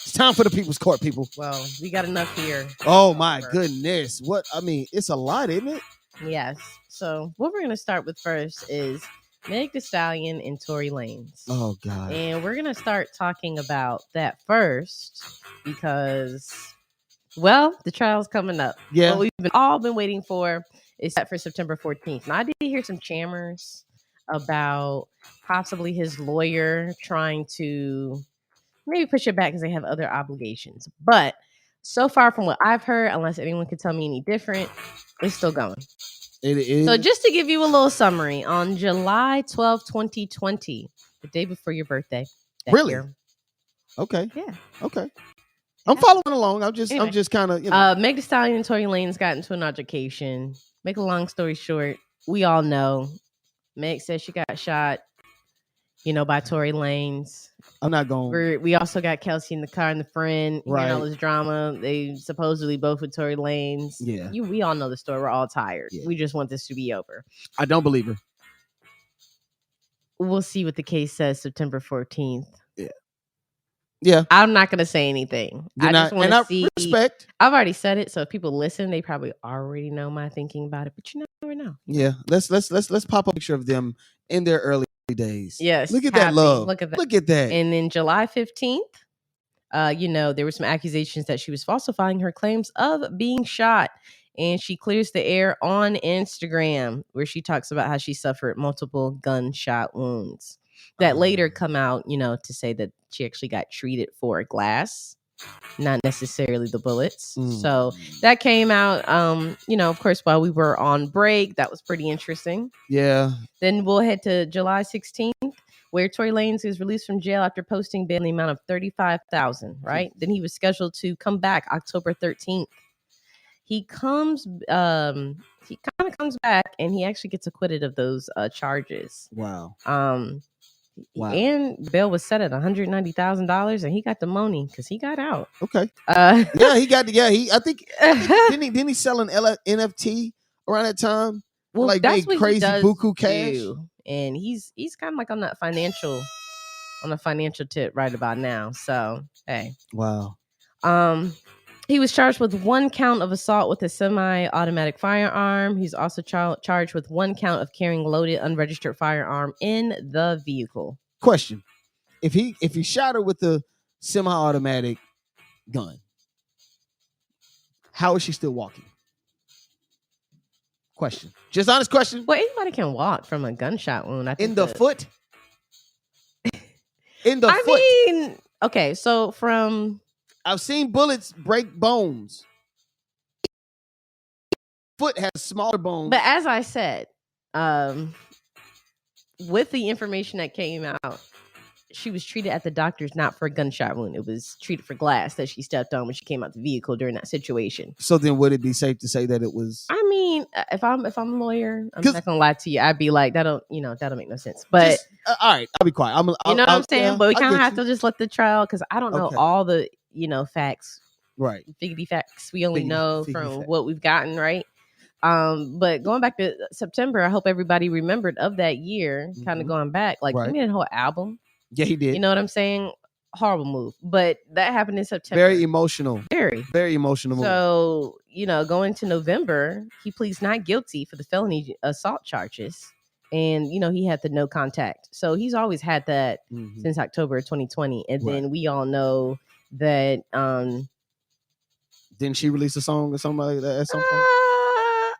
Speaker 3: It's time for the People's Court, people.
Speaker 4: Well, we got enough here.
Speaker 3: Oh my goodness. It's a lot, isn't it?
Speaker 4: Yes. So what we're gonna start with first is Meg Thee Stallion and Tory Lanez.
Speaker 3: Oh God.
Speaker 4: And we're gonna start talking about that first because the trial's coming up.
Speaker 3: Yeah.
Speaker 4: What we've all been waiting for is set for September 14th. Now I did hear some chammers about possibly his lawyer trying to maybe push it back because they have other obligations. But so far from what I've heard, unless anyone can tell me any different, it's still going.
Speaker 3: It is.
Speaker 4: So just to give you a little summary, on July 12, 2020, the day before your birthday.
Speaker 3: Really?
Speaker 4: Year,
Speaker 3: okay.
Speaker 4: Yeah.
Speaker 3: Okay. I'm following along. I'm just kind of,
Speaker 4: Meg Thee Stallion and Tory Lanez got into an altercation. Make a long story short, we all know Meg said she got shot, by Tory Lanez.
Speaker 3: I'm not going.
Speaker 4: We also got Kelsey in the car and the friend.
Speaker 3: Right.
Speaker 4: All this drama. They supposedly both with Tory Lanez.
Speaker 3: Yeah.
Speaker 4: We all know the story. We're all tired.
Speaker 3: Yeah.
Speaker 4: We just want this to be over.
Speaker 3: I don't believe her.
Speaker 4: We'll see what the case says September 14th.
Speaker 3: Yeah. Yeah.
Speaker 4: I'm not going to say anything. I just want to see.
Speaker 3: Respect.
Speaker 4: I've already said it, so if people listen, they probably already know my thinking about it. But you never know.
Speaker 3: Yeah. Let's pop a picture of them in their early days.
Speaker 4: Yes.
Speaker 3: Look at that love.
Speaker 4: Look at that.
Speaker 3: Look at that.
Speaker 4: And then July 15th, there were some accusations that she was falsifying her claims of being shot. And she clears the air on Instagram where she talks about how she suffered multiple gunshot wounds that later come out, to say that she actually got treated for glass, not necessarily the bullets. So that came out, of course, while we were on break. That was pretty interesting.
Speaker 3: Yeah.
Speaker 4: Then we'll head to July 16th, where Tory Lanez is released from jail after posting bail in the amount of $35,000, right? Then he was scheduled to come back October 13th. He kind of comes back and he actually gets acquitted of those charges.
Speaker 3: Wow. Wow.
Speaker 4: And bail was set at $190,000, and he got the money because he got out.
Speaker 3: Okay. Yeah, he got. Yeah, I think didn't he sell an NFT around that time?
Speaker 4: Well,
Speaker 3: like
Speaker 4: that's
Speaker 3: made
Speaker 4: what
Speaker 3: crazy
Speaker 4: he does
Speaker 3: buku cash.
Speaker 4: do. And he's kind of like on the financial tip right about now. So hey,
Speaker 3: wow.
Speaker 4: He was charged with 1 count of assault with a semi-automatic firearm. He's also charged with 1 count of carrying loaded, unregistered firearm in the vehicle.
Speaker 3: Question: If he shot her with a semi-automatic gun, how is she still walking? Question. Just honest question.
Speaker 4: Well, anybody can walk from a gunshot wound. I think
Speaker 3: In the foot. In the foot.
Speaker 4: I mean, okay, so
Speaker 3: I've seen bullets break bones. Foot has smaller bones.
Speaker 4: But as I said, with the information that came out, she was treated at the doctor's not for a gunshot wound. It was treated for glass that she stepped on when she came out the vehicle during that situation.
Speaker 3: So then would it be safe to say that it was?
Speaker 4: I mean, if I'm a lawyer, I'm not gonna lie to you. I'd be like, that'll make no sense. But
Speaker 3: all right, I'll be quiet.
Speaker 4: You know what I'm saying? Yeah, but we kind of have to just let the trial, because I don't know all the facts.
Speaker 3: Right.
Speaker 4: Figgity facts. We only know from what we've gotten, right? But going back to September, I hope everybody remembered of that year, kind of going back. Like, he made a whole album.
Speaker 3: Yeah, he did.
Speaker 4: You know what I'm saying? Horrible move. But that happened in September.
Speaker 3: Very emotional. Very emotional move.
Speaker 4: So, going to November, he pleads not guilty for the felony assault charges. And, he had the no contact. So he's always had that since October 2020. And then we all know that...
Speaker 3: Didn't she release a song or something like that at some point?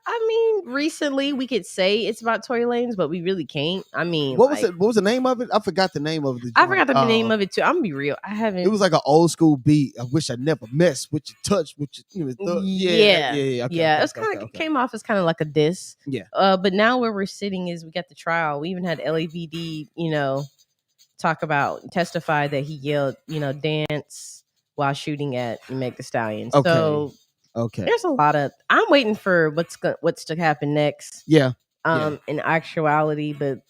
Speaker 4: I mean, recently we could say it's about Tory Lanez, but we really can't. I mean,
Speaker 3: what was the name of it? I forgot the name of it.
Speaker 4: I forgot the name of it too. I'm gonna be real. I haven't.
Speaker 3: It was like an old school beat. I wish I never messed with your touch, with your,
Speaker 4: yeah. It was kind of came off as kind of like a diss.
Speaker 3: Yeah.
Speaker 4: But now where we're sitting is we got the trial. We even had LAPD, testify that he yelled, dance while shooting at Meg Thee Stallion.
Speaker 3: Okay.
Speaker 4: So there's a lot of. I'm waiting for what's to happen next.
Speaker 3: Yeah.
Speaker 4: In actuality, but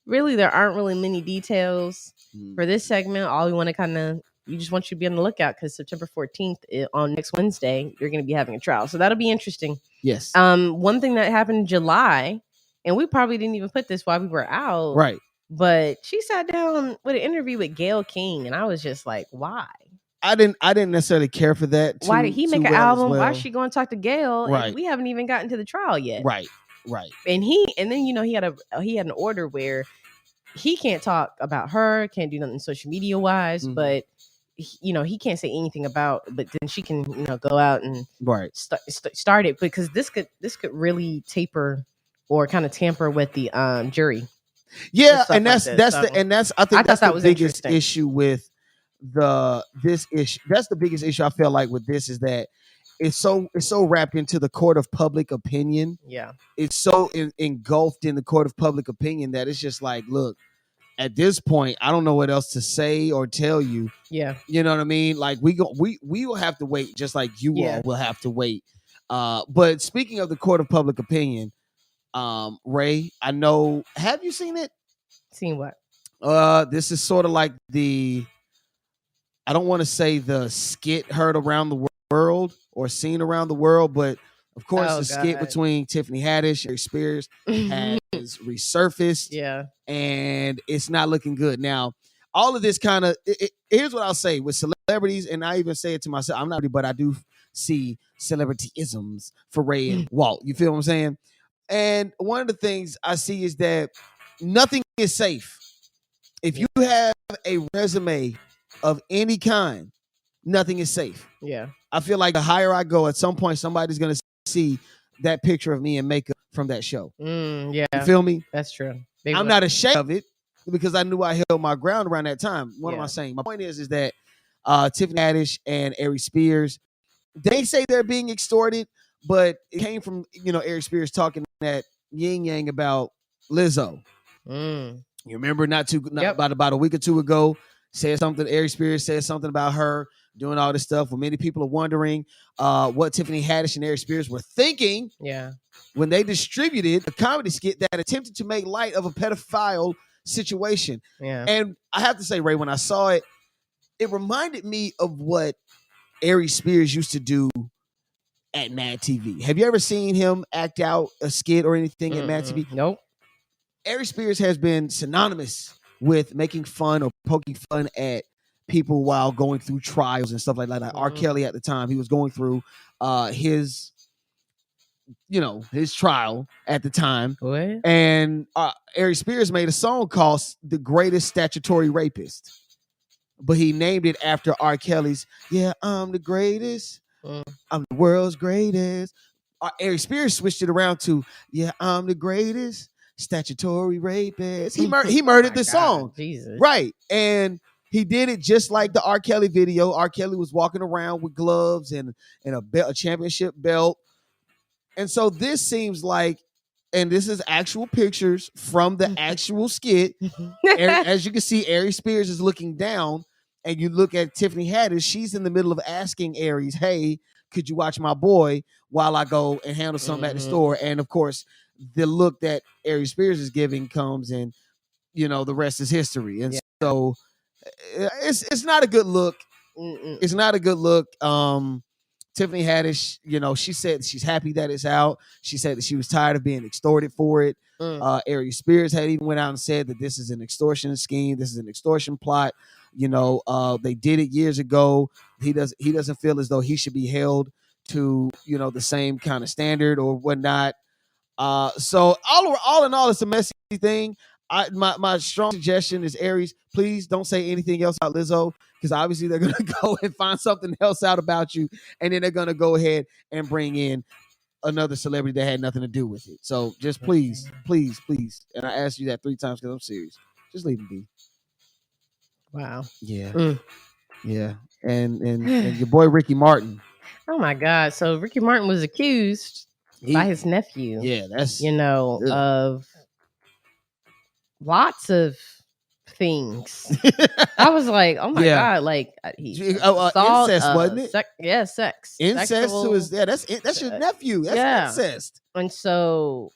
Speaker 4: really there aren't really many details for this segment. All we want to we just want you to be on the lookout, because September 14th on next Wednesday, you're going to be having a trial. So that'll be interesting.
Speaker 3: Yes.
Speaker 4: One thing that happened in July, and we probably didn't even put this while we were out.
Speaker 3: Right.
Speaker 4: But she sat down with an interview with Gayle King, and I was just like, why?
Speaker 3: I didn't necessarily care for that.
Speaker 4: Why did he make an album? Why is she going to talk to Gayle?
Speaker 3: Right.
Speaker 4: And we haven't even gotten to the trial yet.
Speaker 3: Right.
Speaker 4: And then he had an order where he can't talk about her, can't do nothing social media wise, but he can't say anything about. But then she can go out and start it, because this could really taper or kind of tamper with the jury. Yeah,
Speaker 3: and that's I think that's the biggest issue with this issue. That's the biggest issue I feel like with this, is that it's so wrapped into the court of public opinion.
Speaker 4: Yeah,
Speaker 3: it's so engulfed in the court of public opinion that it's just like, look, at this point, I don't know what else to say or tell you.
Speaker 4: Yeah,
Speaker 3: you know what I mean. Like we will have to wait, just like you all will have to wait. But speaking of the court of public opinion, Ray, I know. Have you seen it?
Speaker 4: Seen what?
Speaker 3: This is sort of like I don't want to say the skit heard around the world or seen around the world, but of course skit between Tiffany Haddish and Aries Spears has resurfaced.
Speaker 4: Yeah.
Speaker 3: And it's not looking good. Now, all of this kind of, here's what I'll say with celebrities, and I even say it to myself, I'm not, but I do see celebrity-isms for Ray and Walt. You feel what I'm saying? And one of the things I see is that nothing is safe. If you have a resume of any kind, nothing is safe.
Speaker 4: Yeah.
Speaker 3: I feel like the higher I go, at some point, somebody's going to see that picture of me in makeup from that show.
Speaker 4: Yeah.
Speaker 3: You feel me?
Speaker 4: That's true.
Speaker 3: I'm not ashamed of it, because I knew I held my ground around that time. What am I saying? My point is that Tiffany Haddish and Aries Spears, they say they're being extorted, but it came from, Aries Spears talking that yin yang about Lizzo. You remember about a week or two ago, said something, Aries Spears said something about her doing all this stuff. Well, many people are wondering what Tiffany Haddish and Aries Spears were thinking when they distributed a comedy skit that attempted to make light of a pedophile situation.
Speaker 4: Yeah.
Speaker 3: And I have to say, Ray, when I saw it, it reminded me of what Ari Spears used to do at Mad TV. Have you ever seen him act out a skit or anything at Mad TV?
Speaker 4: Nope.
Speaker 3: Ari Spears has been synonymous with making fun or poking fun at people while going through trials and stuff like that. Like R. Kelly at the time, he was going through his trial at the time.
Speaker 4: What?
Speaker 3: And Ari Spears made a song called "The Greatest Statutory Rapist," but he named it after R. Kelly's "Yeah, I'm the greatest. I'm the world's greatest." Ari Spears switched it around to "Yeah, I'm the greatest statutory rapist." He murdered the song.
Speaker 4: Jesus.
Speaker 3: Right. And he did it just like the R. Kelly video. R. Kelly was walking around with gloves and a championship belt. And so this seems like, and this is actual pictures from the actual skit. As you can see, Ari Spears is looking down, and you look at Tiffany Haddish. She's in the middle of asking Aries, "Hey, could you watch my boy while I go and handle something at the store?" And of course, the look that Ari Spears is giving comes, and the rest is history. And so it's not a good look. It's not a good look. Tiffany Haddish, she said she's happy that it's out. She said that she was tired of being extorted for it. Ari Spears had even went out and said that this is an extortion scheme. This is an extortion plot. They did it years ago. He doesn't feel as though he should be held to, the same kind of standard or whatnot. So all in all, it's a messy thing. My strong suggestion is, Aries, please don't say anything else about Lizzo, because obviously they're gonna go and find something else out about you, and then they're gonna go ahead and bring in another celebrity that had nothing to do with it. So just please, and I asked you that 3 times because I'm serious. Just leave him be.
Speaker 4: Wow.
Speaker 3: Yeah. Yeah. And your boy Ricky Martin.
Speaker 4: Oh my God. So Ricky Martin was accused by his nephew.
Speaker 3: Yeah, that's
Speaker 4: of lots of things. I was like, oh my God, like assault,
Speaker 3: incest, wasn't it?
Speaker 4: Sex.
Speaker 3: Incest
Speaker 4: Sexual,
Speaker 3: that's your nephew. That's incest.
Speaker 4: And so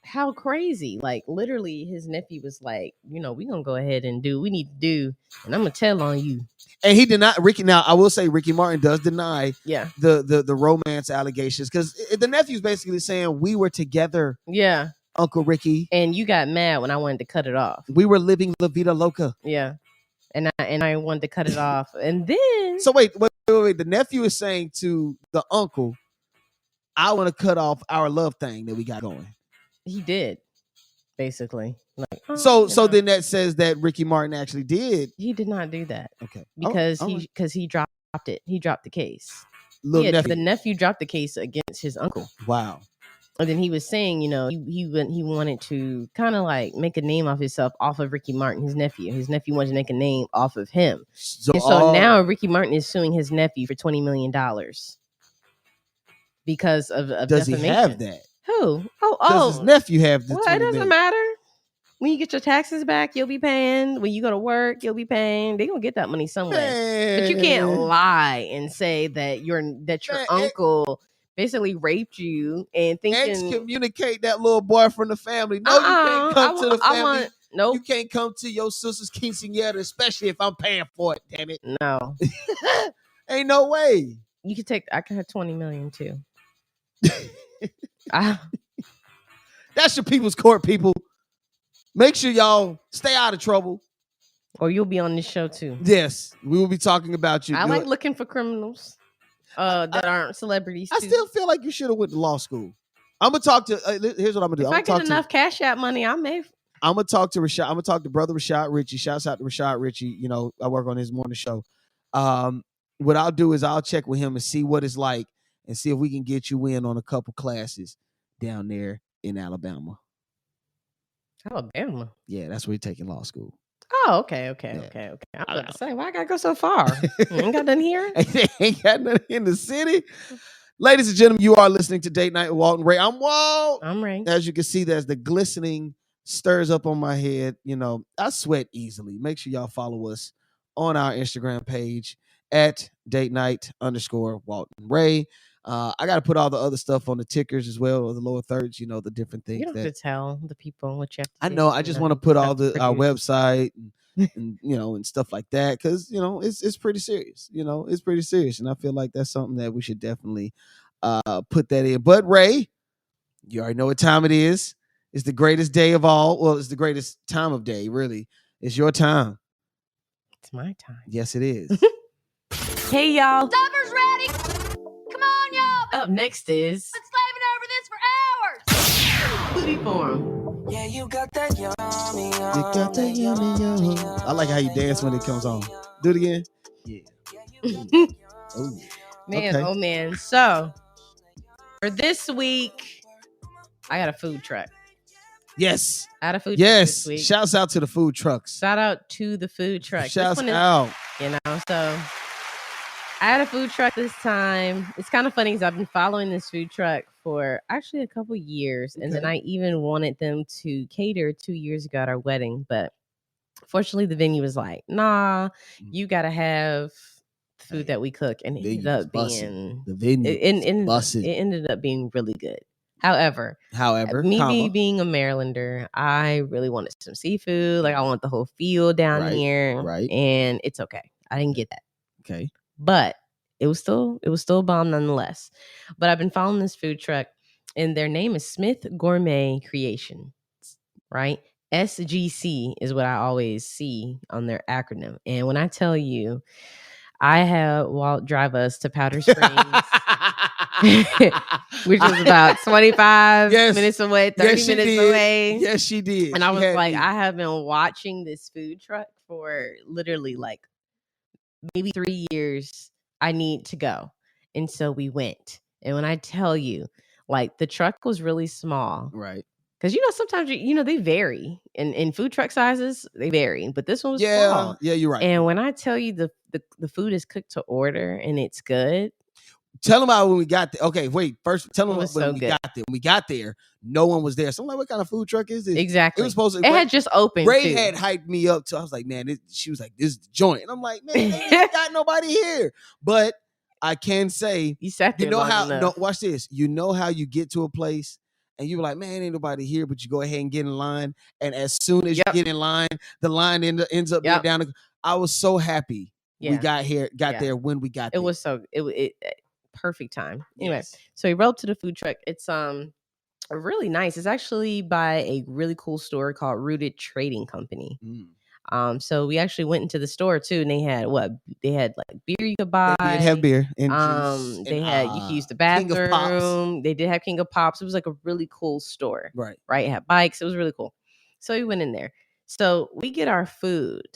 Speaker 4: how crazy, like literally his nephew was like, we're gonna go ahead and do what we need to do, and I'm gonna tell on you.
Speaker 3: And he did not, Ricky. Now I will say Ricky Martin does deny the romance allegations, because the nephew's basically saying, we were together.
Speaker 4: Yeah.
Speaker 3: Uncle Ricky.
Speaker 4: And you got mad when I wanted to cut it off.
Speaker 3: We were living La Vida Loca.
Speaker 4: Yeah. And I wanted to cut it off. And then
Speaker 3: So wait. The nephew is saying to the uncle, I want to cut off our love thing that we got going.
Speaker 4: He did, basically. Like,
Speaker 3: so then that says that Ricky Martin actually did.
Speaker 4: He did not do that.
Speaker 3: Okay.
Speaker 4: Because he dropped it. He dropped the case.
Speaker 3: The
Speaker 4: nephew dropped the case against his uncle.
Speaker 3: Wow.
Speaker 4: And then he was saying, he wanted to kind of like make a name of himself off of Ricky Martin, his nephew. His nephew wanted to make a name off of him. So now Ricky Martin is suing his nephew for $20 million because of
Speaker 3: Does
Speaker 4: defamation.
Speaker 3: He have that?
Speaker 4: Who?
Speaker 3: Does his nephew have the
Speaker 4: Well, it doesn't matter. When you get your taxes back, you'll be paying. When you go to work, you'll be paying. They're gonna get that money somewhere.
Speaker 3: Man.
Speaker 4: But you can't lie and say that your uncle basically raped you and thinking
Speaker 3: excommunicate that little boy from the family. No, you can't come to the family.
Speaker 4: Nope.
Speaker 3: You can't come to your sister's quinceañera, especially if I'm paying for it. Damn it.
Speaker 4: No.
Speaker 3: Ain't no way.
Speaker 4: You can I can have 20 million too.
Speaker 3: That's your people's court, people. Make sure y'all stay out of trouble.
Speaker 4: Or you'll be on this show too.
Speaker 3: Yes, we will be talking about you.
Speaker 4: I like looking for criminals that aren't celebrities.
Speaker 3: I still feel like you should have went to law school. I'm gonna talk to. Here's what I'm gonna do.
Speaker 4: If I get enough Cash App money, I may.
Speaker 3: I'm gonna talk to Rashad. I'm gonna talk to brother Rashad Ritchie. Shouts out to Rashad Ritchie. I work on his morning show. What I'll do is I'll check with him and see what it's like, and see if we can get you in on a couple classes down there in Alabama.
Speaker 4: Alabama.
Speaker 3: Yeah, that's where you're taking law school.
Speaker 4: Oh, okay. I'm about to say, why I gotta go so far? Ain't got nothing here.
Speaker 3: Ain't got nothing in the city. Ladies and gentlemen, you are listening to Date Night with Walt and Rae. I'm Walt.
Speaker 4: I'm Rae.
Speaker 3: As you can see, there's the glistening stirs up on my head. I sweat easily. Make sure y'all follow us on our Instagram page at Date Night _ Walt and Rae. I got to put all the other stuff on the tickers as well, or the lower thirds. You know, the different things.
Speaker 4: You don't have to tell the people what you have to
Speaker 3: I
Speaker 4: do.
Speaker 3: know. I just want to put all our
Speaker 4: produce.
Speaker 3: website and and stuff like that, because it's pretty serious. It's pretty serious, and I feel like that's something that we should definitely put that in. But Ray, you already know what time it is. It's the greatest day of all. Well, it's the greatest time of day, really. It's your time.
Speaker 4: It's my time.
Speaker 3: Yes, it is.
Speaker 4: Hey, y'all.
Speaker 5: Supper's ready. Come on, y'all.
Speaker 4: Up next is
Speaker 5: Been slaving over this for hours.
Speaker 4: Foodie Forum.
Speaker 6: Yeah, you got that yummy,
Speaker 3: You got that yummy, yum. I like how you dance when it comes on. Do it again. Yeah. Ooh.
Speaker 4: Man,
Speaker 3: Okay.
Speaker 4: oh man. So for this week, I got a food truck.
Speaker 3: Yes.
Speaker 4: I had a food truck
Speaker 3: Yes.
Speaker 4: this week.
Speaker 3: Shouts out to the food trucks.
Speaker 4: Shout out to the food truck.
Speaker 3: Shouts
Speaker 4: This one is,
Speaker 3: out.
Speaker 4: so I had a food truck this time. It's kind of funny because I've been following this food truck for actually a couple years. And then I even wanted them to cater 2 years ago at our wedding. But fortunately, the venue was like, nah, you got to have food that we cook. And it ended up being,
Speaker 3: the venue
Speaker 4: it ended up being really good. However, me being a Marylander, I really wanted some seafood. Like I want the whole field down here.
Speaker 3: Right.
Speaker 4: And it's okay. I didn't get that.
Speaker 3: Okay.
Speaker 4: But it was still a bomb nonetheless. But I've been following this food truck, and their name is Smith Gourmet Creations, right? SGC is what I always see on their acronym. And when I tell you, I had Walt drive us to Powder Springs, which is about 25 minutes away, 30 minutes away.
Speaker 3: Yes, she did.
Speaker 4: And I was like, I have been watching this food truck for literally like maybe 3 years. I need to go. And so we went. And when I tell you, like the truck was really small.
Speaker 3: Right.
Speaker 4: Because, sometimes, they vary. In food truck sizes, they vary. But this one was small.
Speaker 3: Yeah, you're right.
Speaker 4: And when I tell you the food is cooked to order and it's good.
Speaker 3: Tell them about when we got there. Okay, wait. First, tell them
Speaker 4: was
Speaker 3: when
Speaker 4: so
Speaker 3: we
Speaker 4: good.
Speaker 3: got there. When we got there, no one was there. So I'm like, what kind of food truck is this?
Speaker 4: Exactly.
Speaker 3: It was supposed to.
Speaker 4: It had just opened.
Speaker 3: Ray
Speaker 4: too.
Speaker 3: had hyped me up. I was like, man, she was like, this is the joint. And I'm like, man, they ain't got nobody here. But I can say,
Speaker 4: you sat there.
Speaker 3: Watch this. You know how you get to a place and you were like, man, ain't nobody here, but you go ahead and get in line. And as soon as you get in line, the line ends up being down. I was so happy we got there when we got there.
Speaker 4: It was it perfect time. Anyway, so we rolled to the food truck. It's really nice. It's actually by a really cool store called Rooted Trading Company. So we actually went into the store too, and they had like beer you could buy.
Speaker 3: They did have beer and juice.
Speaker 4: They had you could use the bathroom. They did have King of Pops. It was like a really cool store. Right. It had bikes. It was really cool. So we went in there. So we get our food.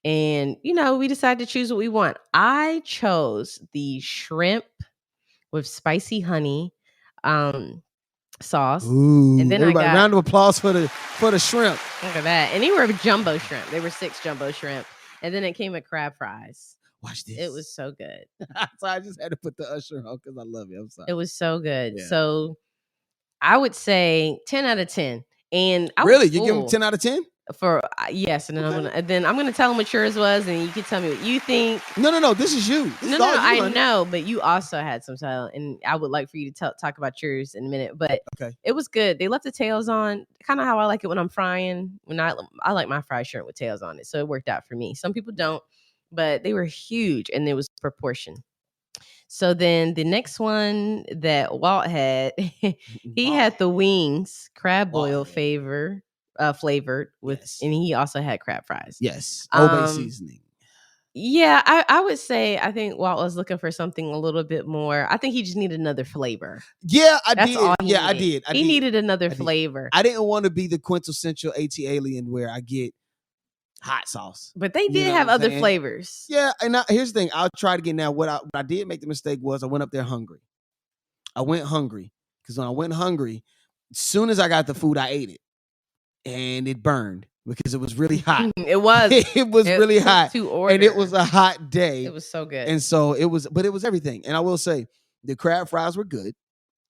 Speaker 4: And, we decided to choose what we want. I chose the shrimp with spicy honey sauce.
Speaker 3: Ooh,
Speaker 4: and then
Speaker 3: everybody, round of applause for the shrimp.
Speaker 4: Look at that. And they were jumbo shrimp. They were 6 jumbo shrimp. And then it came with crab fries.
Speaker 3: Watch this.
Speaker 4: It was so good.
Speaker 3: So I just had to put the usher on because I love you. I'm sorry.
Speaker 4: It was so good. Yeah. So I would say 10 out of 10. And
Speaker 3: really, you give them 10 out of 10?
Speaker 4: For yes, and then I'm gonna tell them what yours was, and you can tell me what you think.
Speaker 3: No, this is you.
Speaker 4: I know, but you also had some style, and I would like for you to talk about yours in a minute. But it was good. They left the tails on, kind of how I like it when I'm frying. When I like my fried shrimp with tails on it, so it worked out for me. Some people don't, but they were huge, and there was proportion. So then the next one that Walt had, he had the wings, crab boil flavored with, and he also had crab fries.
Speaker 3: Yes, Old Bay seasoning.
Speaker 4: Yeah, I would say I think Walt was looking for something a little bit more. I think he just needed another flavor.
Speaker 3: Yeah, I did.
Speaker 4: He needed another flavor.
Speaker 3: I didn't want to be the quintessential AT alien where I get hot sauce.
Speaker 4: But they did have other flavors.
Speaker 3: Yeah, and here's the thing. I'll try to get now. What I did make the mistake was I went up there hungry. I went hungry because when I went hungry, as soon as I got the food, I ate it. And it burned because it was really hot.
Speaker 4: It was.
Speaker 3: It was really hot.
Speaker 4: To order.
Speaker 3: And it was a hot day.
Speaker 4: It was so good.
Speaker 3: And so it was everything. And I will say the crab fries were good.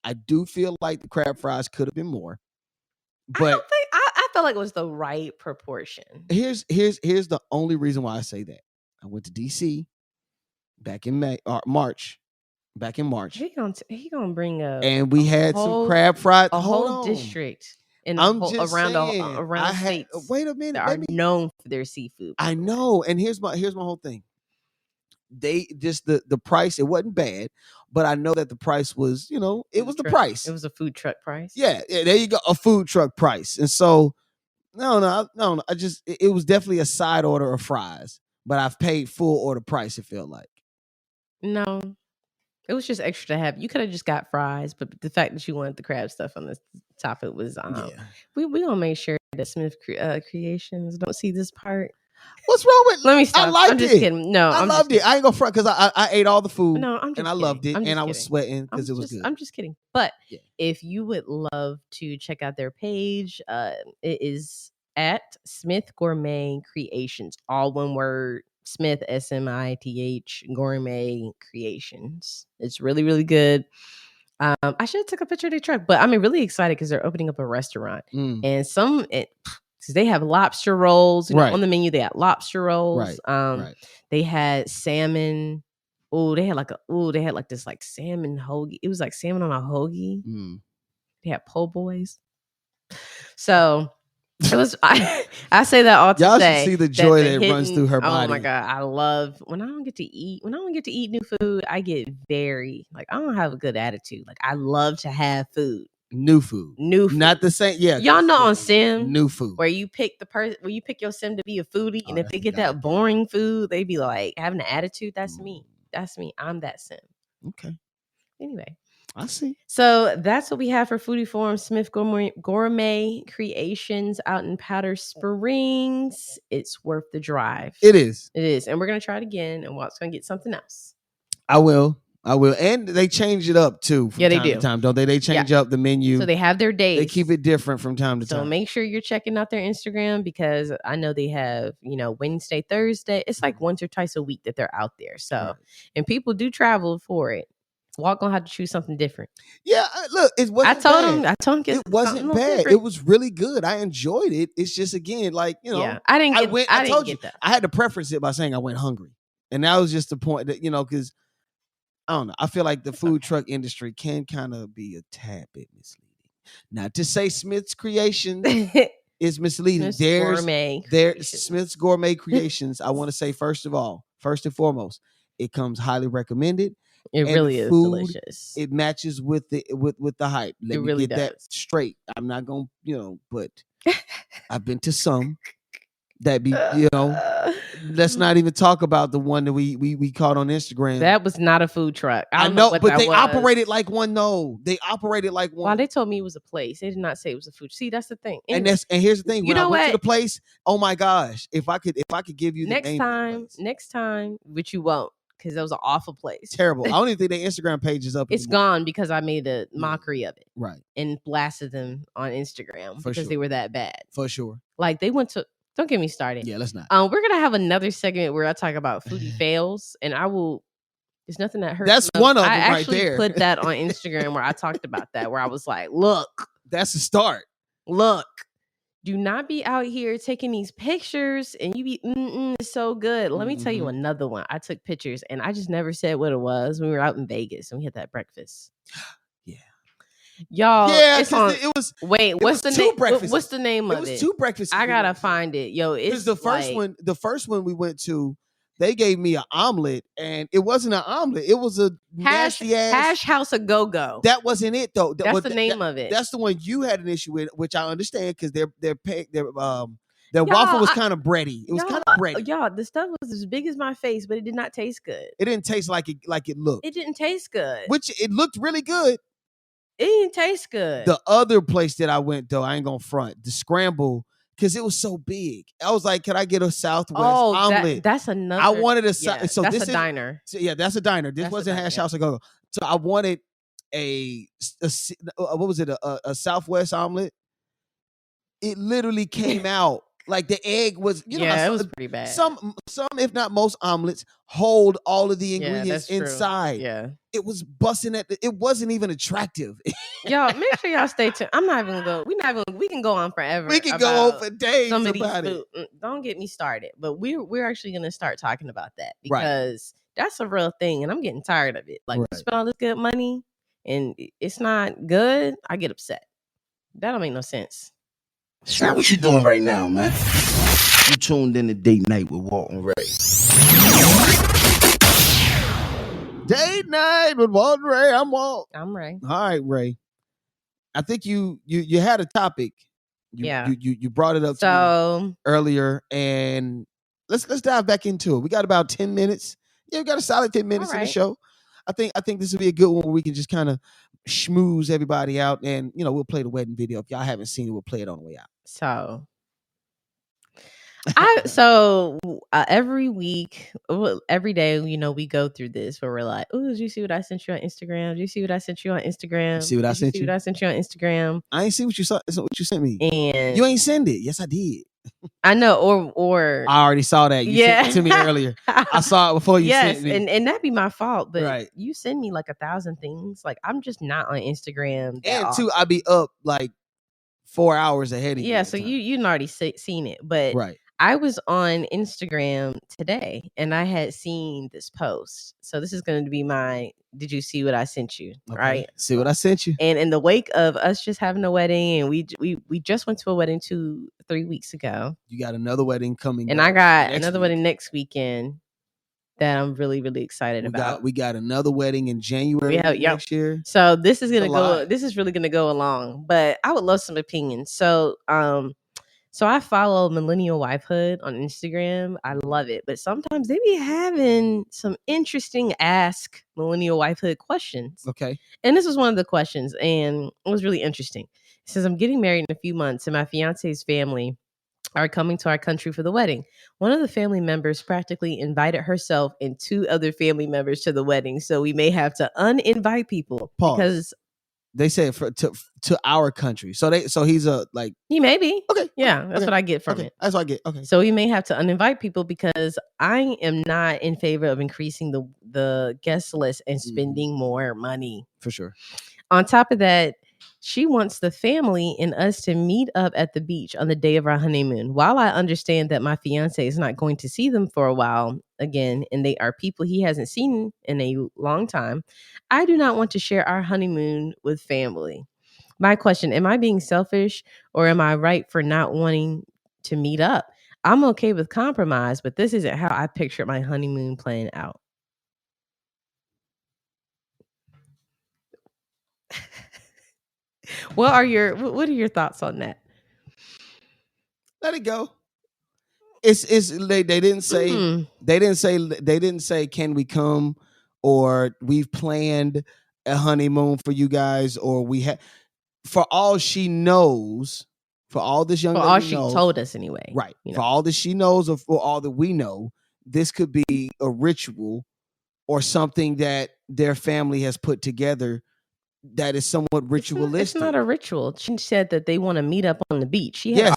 Speaker 3: I do feel like the crab fries could have been more. But
Speaker 4: I felt like it was the right proportion.
Speaker 3: Here's the only reason why I say that. I went to DC back in March. back in March.
Speaker 4: He gonna bring up,
Speaker 3: and we had some crab fried.
Speaker 4: a
Speaker 3: Hold
Speaker 4: whole
Speaker 3: on.
Speaker 4: district in
Speaker 3: I'm
Speaker 4: the
Speaker 3: just
Speaker 4: around
Speaker 3: saying,
Speaker 4: around states
Speaker 3: wait a minute.
Speaker 4: that are known for their seafood.
Speaker 3: I know, and here's my whole thing. They just the price. It wasn't bad, but I know that the price was, it was the price.
Speaker 4: It was a food truck price.
Speaker 3: Yeah, there you go, a food truck price. And so, no. I just it was definitely a side order of fries, but I've paid full order price. It felt like.
Speaker 4: No, it was just extra to have. You could have just got fries, but the fact that you wanted the crab stuff on the top, it was. We gonna make sure that Smith Creations don't see this part.
Speaker 3: What's wrong with?
Speaker 4: Let me stop.
Speaker 3: I liked
Speaker 4: I'm just
Speaker 3: it.
Speaker 4: kidding. No,
Speaker 3: I loved it. I ain't gonna front because I ate all the food.
Speaker 4: No, I'm just
Speaker 3: and I
Speaker 4: kidding.
Speaker 3: loved it,
Speaker 4: I'm just
Speaker 3: and I was
Speaker 4: kidding.
Speaker 3: sweating because it was good.
Speaker 4: I'm just kidding. But if you would love to check out their page, it is at Smith Gourmet Creations, all one word. Smith, SMITH, Gourmet Creations. It's really, really good. I should have took a picture of their truck, but I'm really excited because they're opening up a restaurant, and because they have lobster rolls on the menu. They had lobster rolls. They had salmon. They had like this like salmon hoagie. It was like salmon on a hoagie. They had po' boys. So it was. I say that all to
Speaker 3: Y'all
Speaker 4: say
Speaker 3: should see the joy that runs through her body.
Speaker 4: Oh my god, I love when I don't get to eat. When I don't get to eat new food, I get very like I don't have a good attitude. Like I love to have food.
Speaker 3: New food, not the same. Yeah,
Speaker 4: y'all know on Sim,
Speaker 3: new food
Speaker 4: where you pick where you pick your Sim to be a foodie, and if they get that boring food, they be like having an attitude. That's me. That's me. I'm that Sim.
Speaker 3: Okay.
Speaker 4: Anyway,
Speaker 3: I see.
Speaker 4: So that's what we have for Foodie Forum. Smith Gourmet Creations out in Powder Springs. It's worth the drive.
Speaker 3: It is,
Speaker 4: and we're gonna try it again. And Walt's gonna get something else.
Speaker 3: I will, and they change it up too. From time to time, don't they? They change up the menu,
Speaker 4: so they have their days.
Speaker 3: They keep it different from time to time.
Speaker 4: So make sure you're checking out their Instagram because I know they have Wednesday, Thursday. It's like once or twice a week that they're out there. So and people do travel for it. Walk gonna have to choose something different.
Speaker 3: Yeah, look, it wasn't.
Speaker 4: I told him
Speaker 3: it wasn't bad. Different. It was really good. I enjoyed it. It's just again, like
Speaker 4: Yeah, I didn't get. I told you that.
Speaker 3: I had to preference it by saying I went hungry, and that was just the point that because I don't know. I feel like the food truck industry can kind of be a tad bit misleading. Not to say Smith's Creations is misleading. Smith's Gourmet Creations. I want to say first and foremost, it comes highly recommended.
Speaker 4: It really is delicious.
Speaker 3: It matches with the hype. Let me get that straight. I'm not gonna, but I've been to some that be, let's not even talk about the one that we caught on Instagram.
Speaker 4: That was not a food truck.
Speaker 3: I know, but they operated like one. No, they operated like one.
Speaker 4: Well, they told me it was a place. They did not say it was a food. See, that's the thing.
Speaker 3: Anyway, and here's the thing. When I went to the place, oh my gosh, if I could give you the
Speaker 4: next time, which you won't. Because that was an awful place.
Speaker 3: Terrible. I don't even think their Instagram page is up.
Speaker 4: It's gone because I made a mockery of it.
Speaker 3: Right.
Speaker 4: And blasted them on Instagram because they were that bad.
Speaker 3: For sure.
Speaker 4: Like they went to, don't get me started.
Speaker 3: Yeah, let's not.
Speaker 4: We're going to have another segment where I talk about foodie fails. And I will, there's nothing that hurts.
Speaker 3: That's one of them right there.
Speaker 4: I actually put that on Instagram where I talked about that, where I was like, look.
Speaker 3: That's the start.
Speaker 4: Look. Do not be out here taking these pictures and you be, it's so good. Let me tell you another one. I took pictures and I just never said what it was when we were out in Vegas and we had that breakfast.
Speaker 3: Yeah.
Speaker 4: Y'all.
Speaker 3: Yeah,
Speaker 4: it was. Wait, what's the name? What's the name of it?
Speaker 3: It was two breakfasts.
Speaker 4: I gotta find it. Yo, it's
Speaker 3: the first one. The first one we went to, they gave me an omelet, and it wasn't an omelet. It was a nasty ass
Speaker 4: Hash House a Go-Go.
Speaker 3: That wasn't it though.
Speaker 4: That's the name of it.
Speaker 3: That's the one you had an issue with, which I understand because their waffle was kind of bready. It was kind of bready.
Speaker 4: Y'all, the stuff was as big as my face, but it did not taste good.
Speaker 3: It didn't taste like it looked.
Speaker 4: It didn't taste good.
Speaker 3: Which it looked really good.
Speaker 4: It didn't taste good.
Speaker 3: The other place that I went though, I ain't gonna front. The scramble. Because it was so big. I was like, can I get a Southwest omelet?
Speaker 4: That's another.
Speaker 3: I wanted a
Speaker 4: so
Speaker 3: that's
Speaker 4: a diner.
Speaker 3: Yeah, that's a diner. This wasn't Hash House a Go-Go. So I wanted what was it? A Southwest omelet. It literally came out like the egg was.
Speaker 4: It was pretty bad.
Speaker 3: Some, if not most omelets hold all of the ingredients inside.
Speaker 4: Yeah,
Speaker 3: it was busting at. It wasn't even attractive.
Speaker 4: Y'all, make sure y'all stay tuned. I'm not even gonna go. We can go on forever.
Speaker 3: We can go on for days about it.
Speaker 4: Don't get me started. But we're actually gonna start talking about that because That's a real thing, and I'm getting tired of it. Like,
Speaker 3: Right.
Speaker 4: you spend all this good money, and it's not good. I get upset. That don't make no sense.
Speaker 1: It's not what you doing right now, man. You tuned in to Date Night with Walt and Rae.
Speaker 3: Date night with Walt and Rae. I'm Walt.
Speaker 4: I'm Rae.
Speaker 3: All right, Rae. I think you had a topic. You brought it up to me earlier, and let's dive back into it. We got about 10 minutes. Yeah, we got a solid 10 minutes in the show. I think this will be a good one where we can just kind of schmooze everybody out, and we'll play the wedding video. If y'all haven't seen it, we'll play it on the way out.
Speaker 4: Every week, every day, we go through this where we're like, "Oh, did you see what I sent you on Instagram? Did you see what I sent you on Instagram?
Speaker 3: See what I sent you?
Speaker 4: What I sent you on Instagram?
Speaker 3: I ain't see what you saw. What you sent me,
Speaker 4: and
Speaker 3: you ain't send it. Yes, I did.
Speaker 4: I know, or
Speaker 3: I already saw that. You sent it to me earlier. I saw it before you sent me.
Speaker 4: and that'd be my fault. But
Speaker 3: right.
Speaker 4: You send me like 1,000 things. Like, I'm just not on Instagram.
Speaker 3: And two, I be up like 4 hours ahead of you.
Speaker 4: Yeah, so you already seen it, but
Speaker 3: right.
Speaker 4: I was on Instagram today and I had seen this post. So this is going to be my, did you see what I sent you? Okay. Right?
Speaker 3: See what I sent you.
Speaker 4: And in the wake of us just having a wedding, and we just went to a wedding 3 weeks ago.
Speaker 3: You got another wedding coming.
Speaker 4: And I got another wedding next weekend that I'm really, really excited about.
Speaker 3: We got another wedding in January next year.
Speaker 4: So this is really gonna go along. But I would love some opinions. So I follow Millennial Wifehood on Instagram. I love it. But sometimes they be having some interesting Ask Millennial Wifehood questions.
Speaker 3: Okay.
Speaker 4: And this was one of the questions, and it was really interesting. It says, I'm getting married in a few months, and my fiance's family are coming to our country for the wedding. One of the family members practically invited herself and 2 other family members to the wedding. So we may have to uninvite people.
Speaker 3: Pause.
Speaker 4: Because
Speaker 3: they said to our country. So he's
Speaker 4: he may be.
Speaker 3: Okay.
Speaker 4: Yeah, that's what I get from it.
Speaker 3: That's what I get. Okay.
Speaker 4: So we may have to uninvite people because I am not in favor of increasing the guest list and spending more money.
Speaker 3: For sure.
Speaker 4: On top of that, she wants the family and us to meet up at the beach on the day of our honeymoon. While I understand that my fiance is not going to see them for a while again, and they are people he hasn't seen in a long time, I do not want to share our honeymoon with family. My question, am I being selfish, or am I right for not wanting to meet up? I'm okay with compromise, but this isn't how I pictured my honeymoon playing out. What are your thoughts on that?
Speaker 3: Let it go. They didn't say can we come, or we've planned a honeymoon for you guys, or we have, for all she knows, for all this young lady
Speaker 4: all she
Speaker 3: knows,
Speaker 4: told us anyway.
Speaker 3: Right. For all that she knows, or for all that we know, this could be a ritual or something that their family has put together that is somewhat ritualistic.
Speaker 4: It's not a ritual. She said that they want to meet up on the beach.
Speaker 3: Again,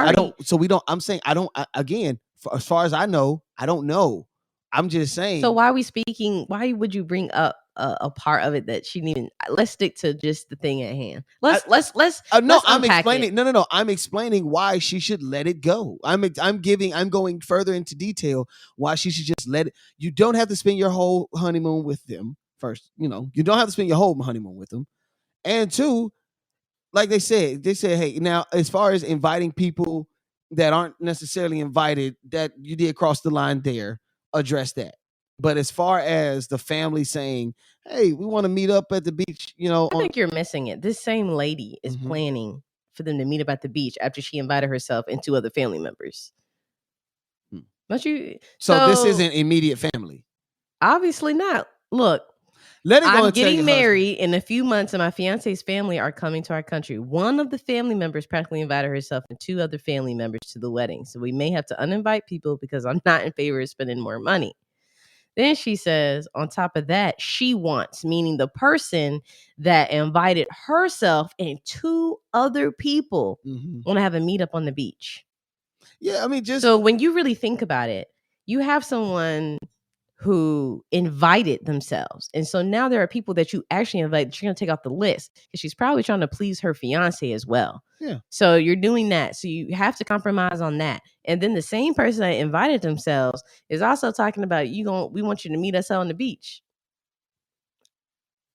Speaker 3: as far as I know, I don't know. I'm just saying.
Speaker 4: So why are we speaking? Why would you bring up a part of it that she didn't even? Let's stick to just the thing at hand.
Speaker 3: I'm explaining. No. I'm explaining why she should let it go. I'm going further into detail why she should just let it. You don't have to spend your whole honeymoon with them. First, you don't have to spend your whole honeymoon with them. And 2, like they said, hey, now as far as inviting people that aren't necessarily invited, that you did cross the line there, address that. But as far as the family saying, hey, we want to meet up at the beach, I
Speaker 4: think you're missing it. This same lady is planning for them to meet up at the beach after she invited herself and 2 other family members. Don't you?
Speaker 3: So this isn't immediate family.
Speaker 4: Obviously not. Look. I'm getting married in a few months, and my fiance's family are coming to our country. One of the family members practically invited herself and 2 other family members to the wedding. So we may have to uninvite people because I'm not in favor of spending more money. Then she says, on top of that, she wants, meaning the person that invited herself and 2 other people want to have a meetup on the beach.
Speaker 3: Yeah, I mean,
Speaker 4: so when you really think about it, you have someone who invited themselves. And so now there are people that you actually invite that you're going to take off the list because she's probably trying to please her fiance as well.
Speaker 3: Yeah.
Speaker 4: So you're doing that. So you have to compromise on that. And then the same person that invited themselves is also talking about we want you to meet us on the beach.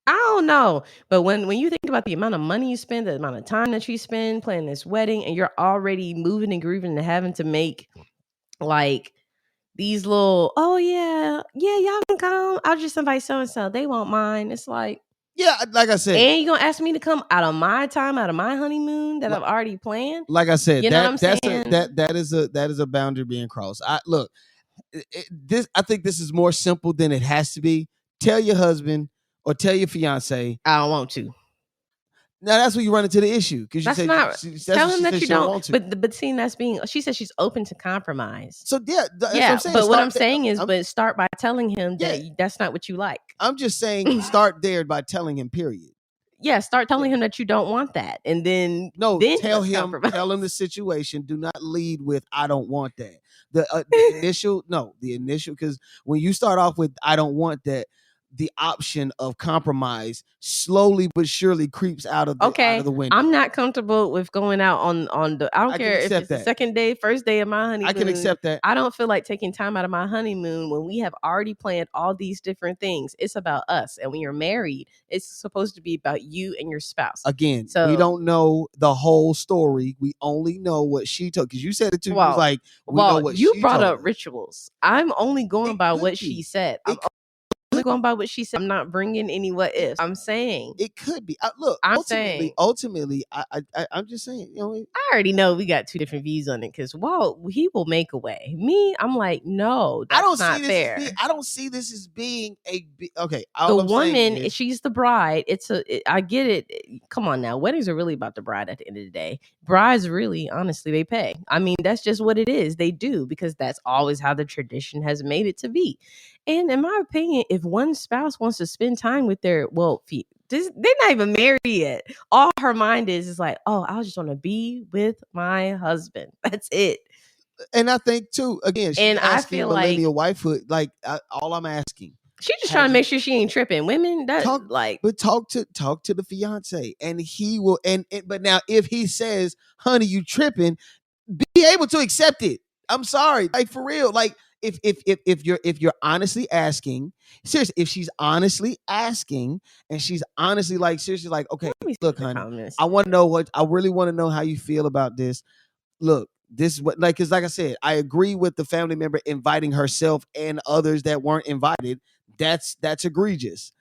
Speaker 4: I don't know. But when you think about the amount of money you spend, the amount of time that you spend planning this wedding, and you're already moving and grooving and having to make like these little, oh yeah, y'all can come. I'll just invite so and so. They won't mind. It's like,
Speaker 3: yeah, like I said,
Speaker 4: and you gonna ask me to come out of my time, out of my honeymoon that I've already planned.
Speaker 3: Like I said,
Speaker 4: you know what I'm saying?
Speaker 3: That is a boundary being crossed. I think this is more simple than it has to be. Tell your husband or tell your fiance.
Speaker 4: I don't want to.
Speaker 3: Now that's where you run into the issue because
Speaker 4: That's not. Tell him that you don't. But seeing that's being. She said she's open to compromise.
Speaker 3: So yeah, that's
Speaker 4: yeah.
Speaker 3: what I'm saying.
Speaker 4: But what I'm saying is, but start by telling him that that's not what you like.
Speaker 3: I'm just saying, start there by telling him. Period.
Speaker 4: Yeah, start telling him that you don't want that, and then
Speaker 3: tell him the situation. Do not lead with "I don't want that." The initial, because when you start off with "I don't want that," the option of compromise slowly but surely creeps out of the window.
Speaker 4: I'm not comfortable with going out on the. I don't care if it's the second day, first day of my honeymoon.
Speaker 3: I can accept that.
Speaker 4: I don't feel like taking time out of my honeymoon when we have already planned all these different things. It's about us, and when you're married, it's supposed to be about you and your spouse.
Speaker 3: Again, so we don't know the whole story. We only know what she told. Because you said it too.
Speaker 4: Well,
Speaker 3: like,
Speaker 4: you brought up rituals. I'm only going by what she said. I'm only going by what she said. I'm not bringing any what ifs. I'm saying
Speaker 3: it could be. Look, ultimately, I'm just saying.
Speaker 4: I already know we got two different views on it because Walt, he will make a way. Me, I'm like, no, that's not fair.
Speaker 3: I don't see this as being okay.
Speaker 4: The woman, she's the bride. I get it. Come on now, weddings are really about the bride at the end of the day. Brides really, honestly, they pay. I mean, that's just what it is. They do because that's always how the tradition has made it to be. And in my opinion, if one spouse wants to spend time with they're not even married yet. All her mind is like, oh, I just want to be with my husband. That's it.
Speaker 3: And I think too, again, she's
Speaker 4: and
Speaker 3: asking
Speaker 4: I feel
Speaker 3: millennial wifehood. Like all I'm asking,
Speaker 4: she's just trying to make sure she ain't tripping. Women, talk
Speaker 3: to the fiance, and he will. But now, if he says, "Honey, you tripping," be able to accept it. I'm sorry, like for real, like. If you're honestly asking, seriously, if she's honestly asking and she's honestly like seriously like, okay, look, honey, I really want to know how you feel about this. Look, this is what because like I said, I agree with the family member inviting herself and others that weren't invited. That's egregious.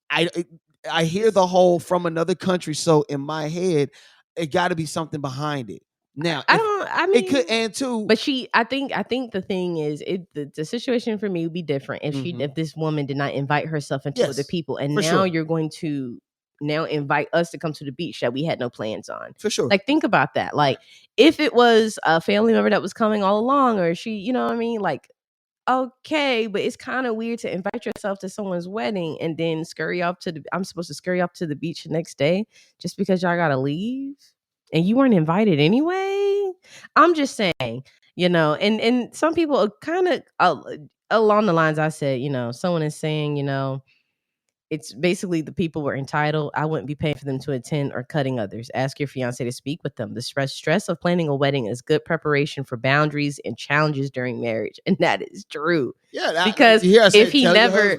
Speaker 3: I hear the whole from another country, so in my head, it got to be something behind it. Now, it could, and too,
Speaker 4: but I think the thing is, the situation for me would be different if this woman did not invite herself into other people, and now you're going to invite us to come to the beach that we had no plans on.
Speaker 3: For sure.
Speaker 4: Like, think about that. Like, if it was a family member that was coming all along, or she, you know what I mean, like. Okay, but it's kind of weird to invite yourself to someone's wedding and then I'm supposed to scurry off to the beach the next day just because y'all gotta leave and you weren't invited anyway. I'm just saying, and some people are kind of along the lines I said, someone is saying, it's basically the people were entitled. I wouldn't be paying for them to attend or cutting others. Ask your fiance to speak with them. The stress of planning a wedding is good preparation for boundaries and challenges during marriage. And that is true.
Speaker 3: Yeah.
Speaker 4: Because if he never,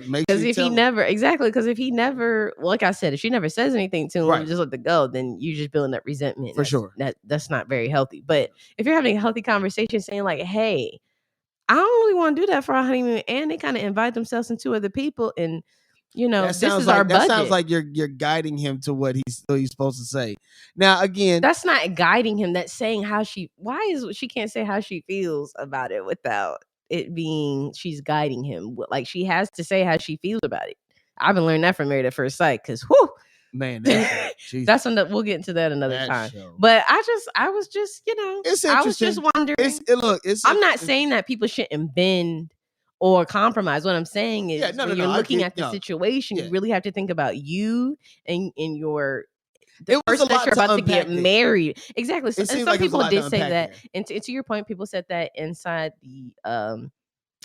Speaker 4: like I said, if she never says anything to him, just let it go, then you're just building up resentment.
Speaker 3: For sure.
Speaker 4: That's not very healthy. But if you're having a healthy conversation saying like, hey, I don't really want to do that for our honeymoon. And they kind of invite themselves and two other people and, this is our budget. That
Speaker 3: sounds like you're guiding him to what he's supposed to say. Now, again,
Speaker 4: that's not guiding him. That's saying she can't say how she feels about it without it being she's guiding him. Like she has to say how she feels about it. I've been learning that from Married at First Sight because
Speaker 3: man,
Speaker 4: that's we'll get into that another time. Show. But I was just
Speaker 3: it's
Speaker 4: I was just wondering. I'm not saying that people shouldn't bend or compromise. What I'm saying is when you're looking at the situation, you really have to think about you and the person that you're about to get married. Exactly. So, and some people did say that. And to your point, people said that inside the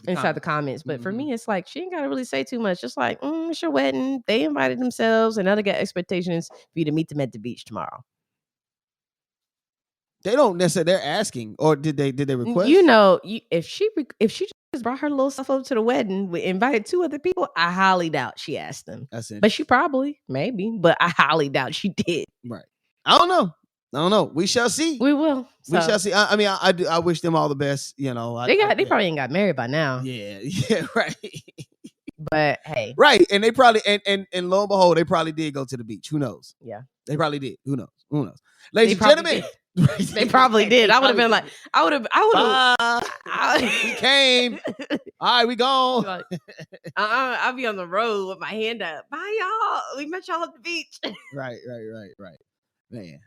Speaker 4: inside the comments. But for
Speaker 3: Mhm.
Speaker 4: me, it's like she ain't gotta really say too much. Just like, it's your wedding. They invited themselves, and now they got expectations for you to meet them at the beach tomorrow.
Speaker 3: They don't necessarily. They're asking, or did they request?
Speaker 4: You know, if she just brought her little stuff up to the wedding, we invited 2 other people, I highly doubt she asked them.
Speaker 3: That's it.
Speaker 4: But she probably, maybe, but I highly doubt she did.
Speaker 3: Right. I don't know. We shall see.
Speaker 4: We will.
Speaker 3: We shall see. I mean, I do. I wish them all the best. You know,
Speaker 4: They probably ain't got married by now.
Speaker 3: Yeah, right.
Speaker 4: But hey,
Speaker 3: right, and they probably and lo and behold, they probably did go to the beach. Who knows?
Speaker 4: Yeah,
Speaker 3: they probably did. Who knows? Ladies and gentlemen,
Speaker 4: they probably did. I would have been like, I would have.
Speaker 3: We came. All right, we gone.
Speaker 4: Like, I'll be on the road with my hand up. Bye, y'all. We met y'all at the beach.
Speaker 3: Right. Man,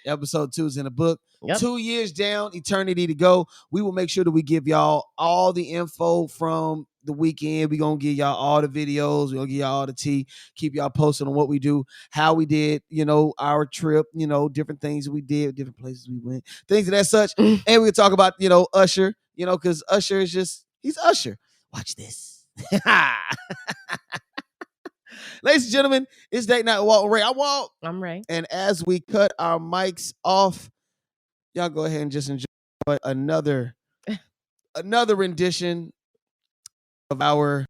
Speaker 3: episode 2 is in the book. Yep. 2 years down, eternity to go. We will make sure that we give y'all all the info from the weekend. We're going to give y'all all the videos. We're going to give y'all all the tea. Keep y'all posted on what we do, how we did, our trip, different things we did, different places we went, things of that such. And we can talk about, Usher, because Usher is he's Usher. Watch this. Ladies and gentlemen, it's Date Night with Walt and Rae. I'm Walt.
Speaker 4: I'm Rae.
Speaker 3: And as we cut our mics off, y'all go ahead and just enjoy another rendition of our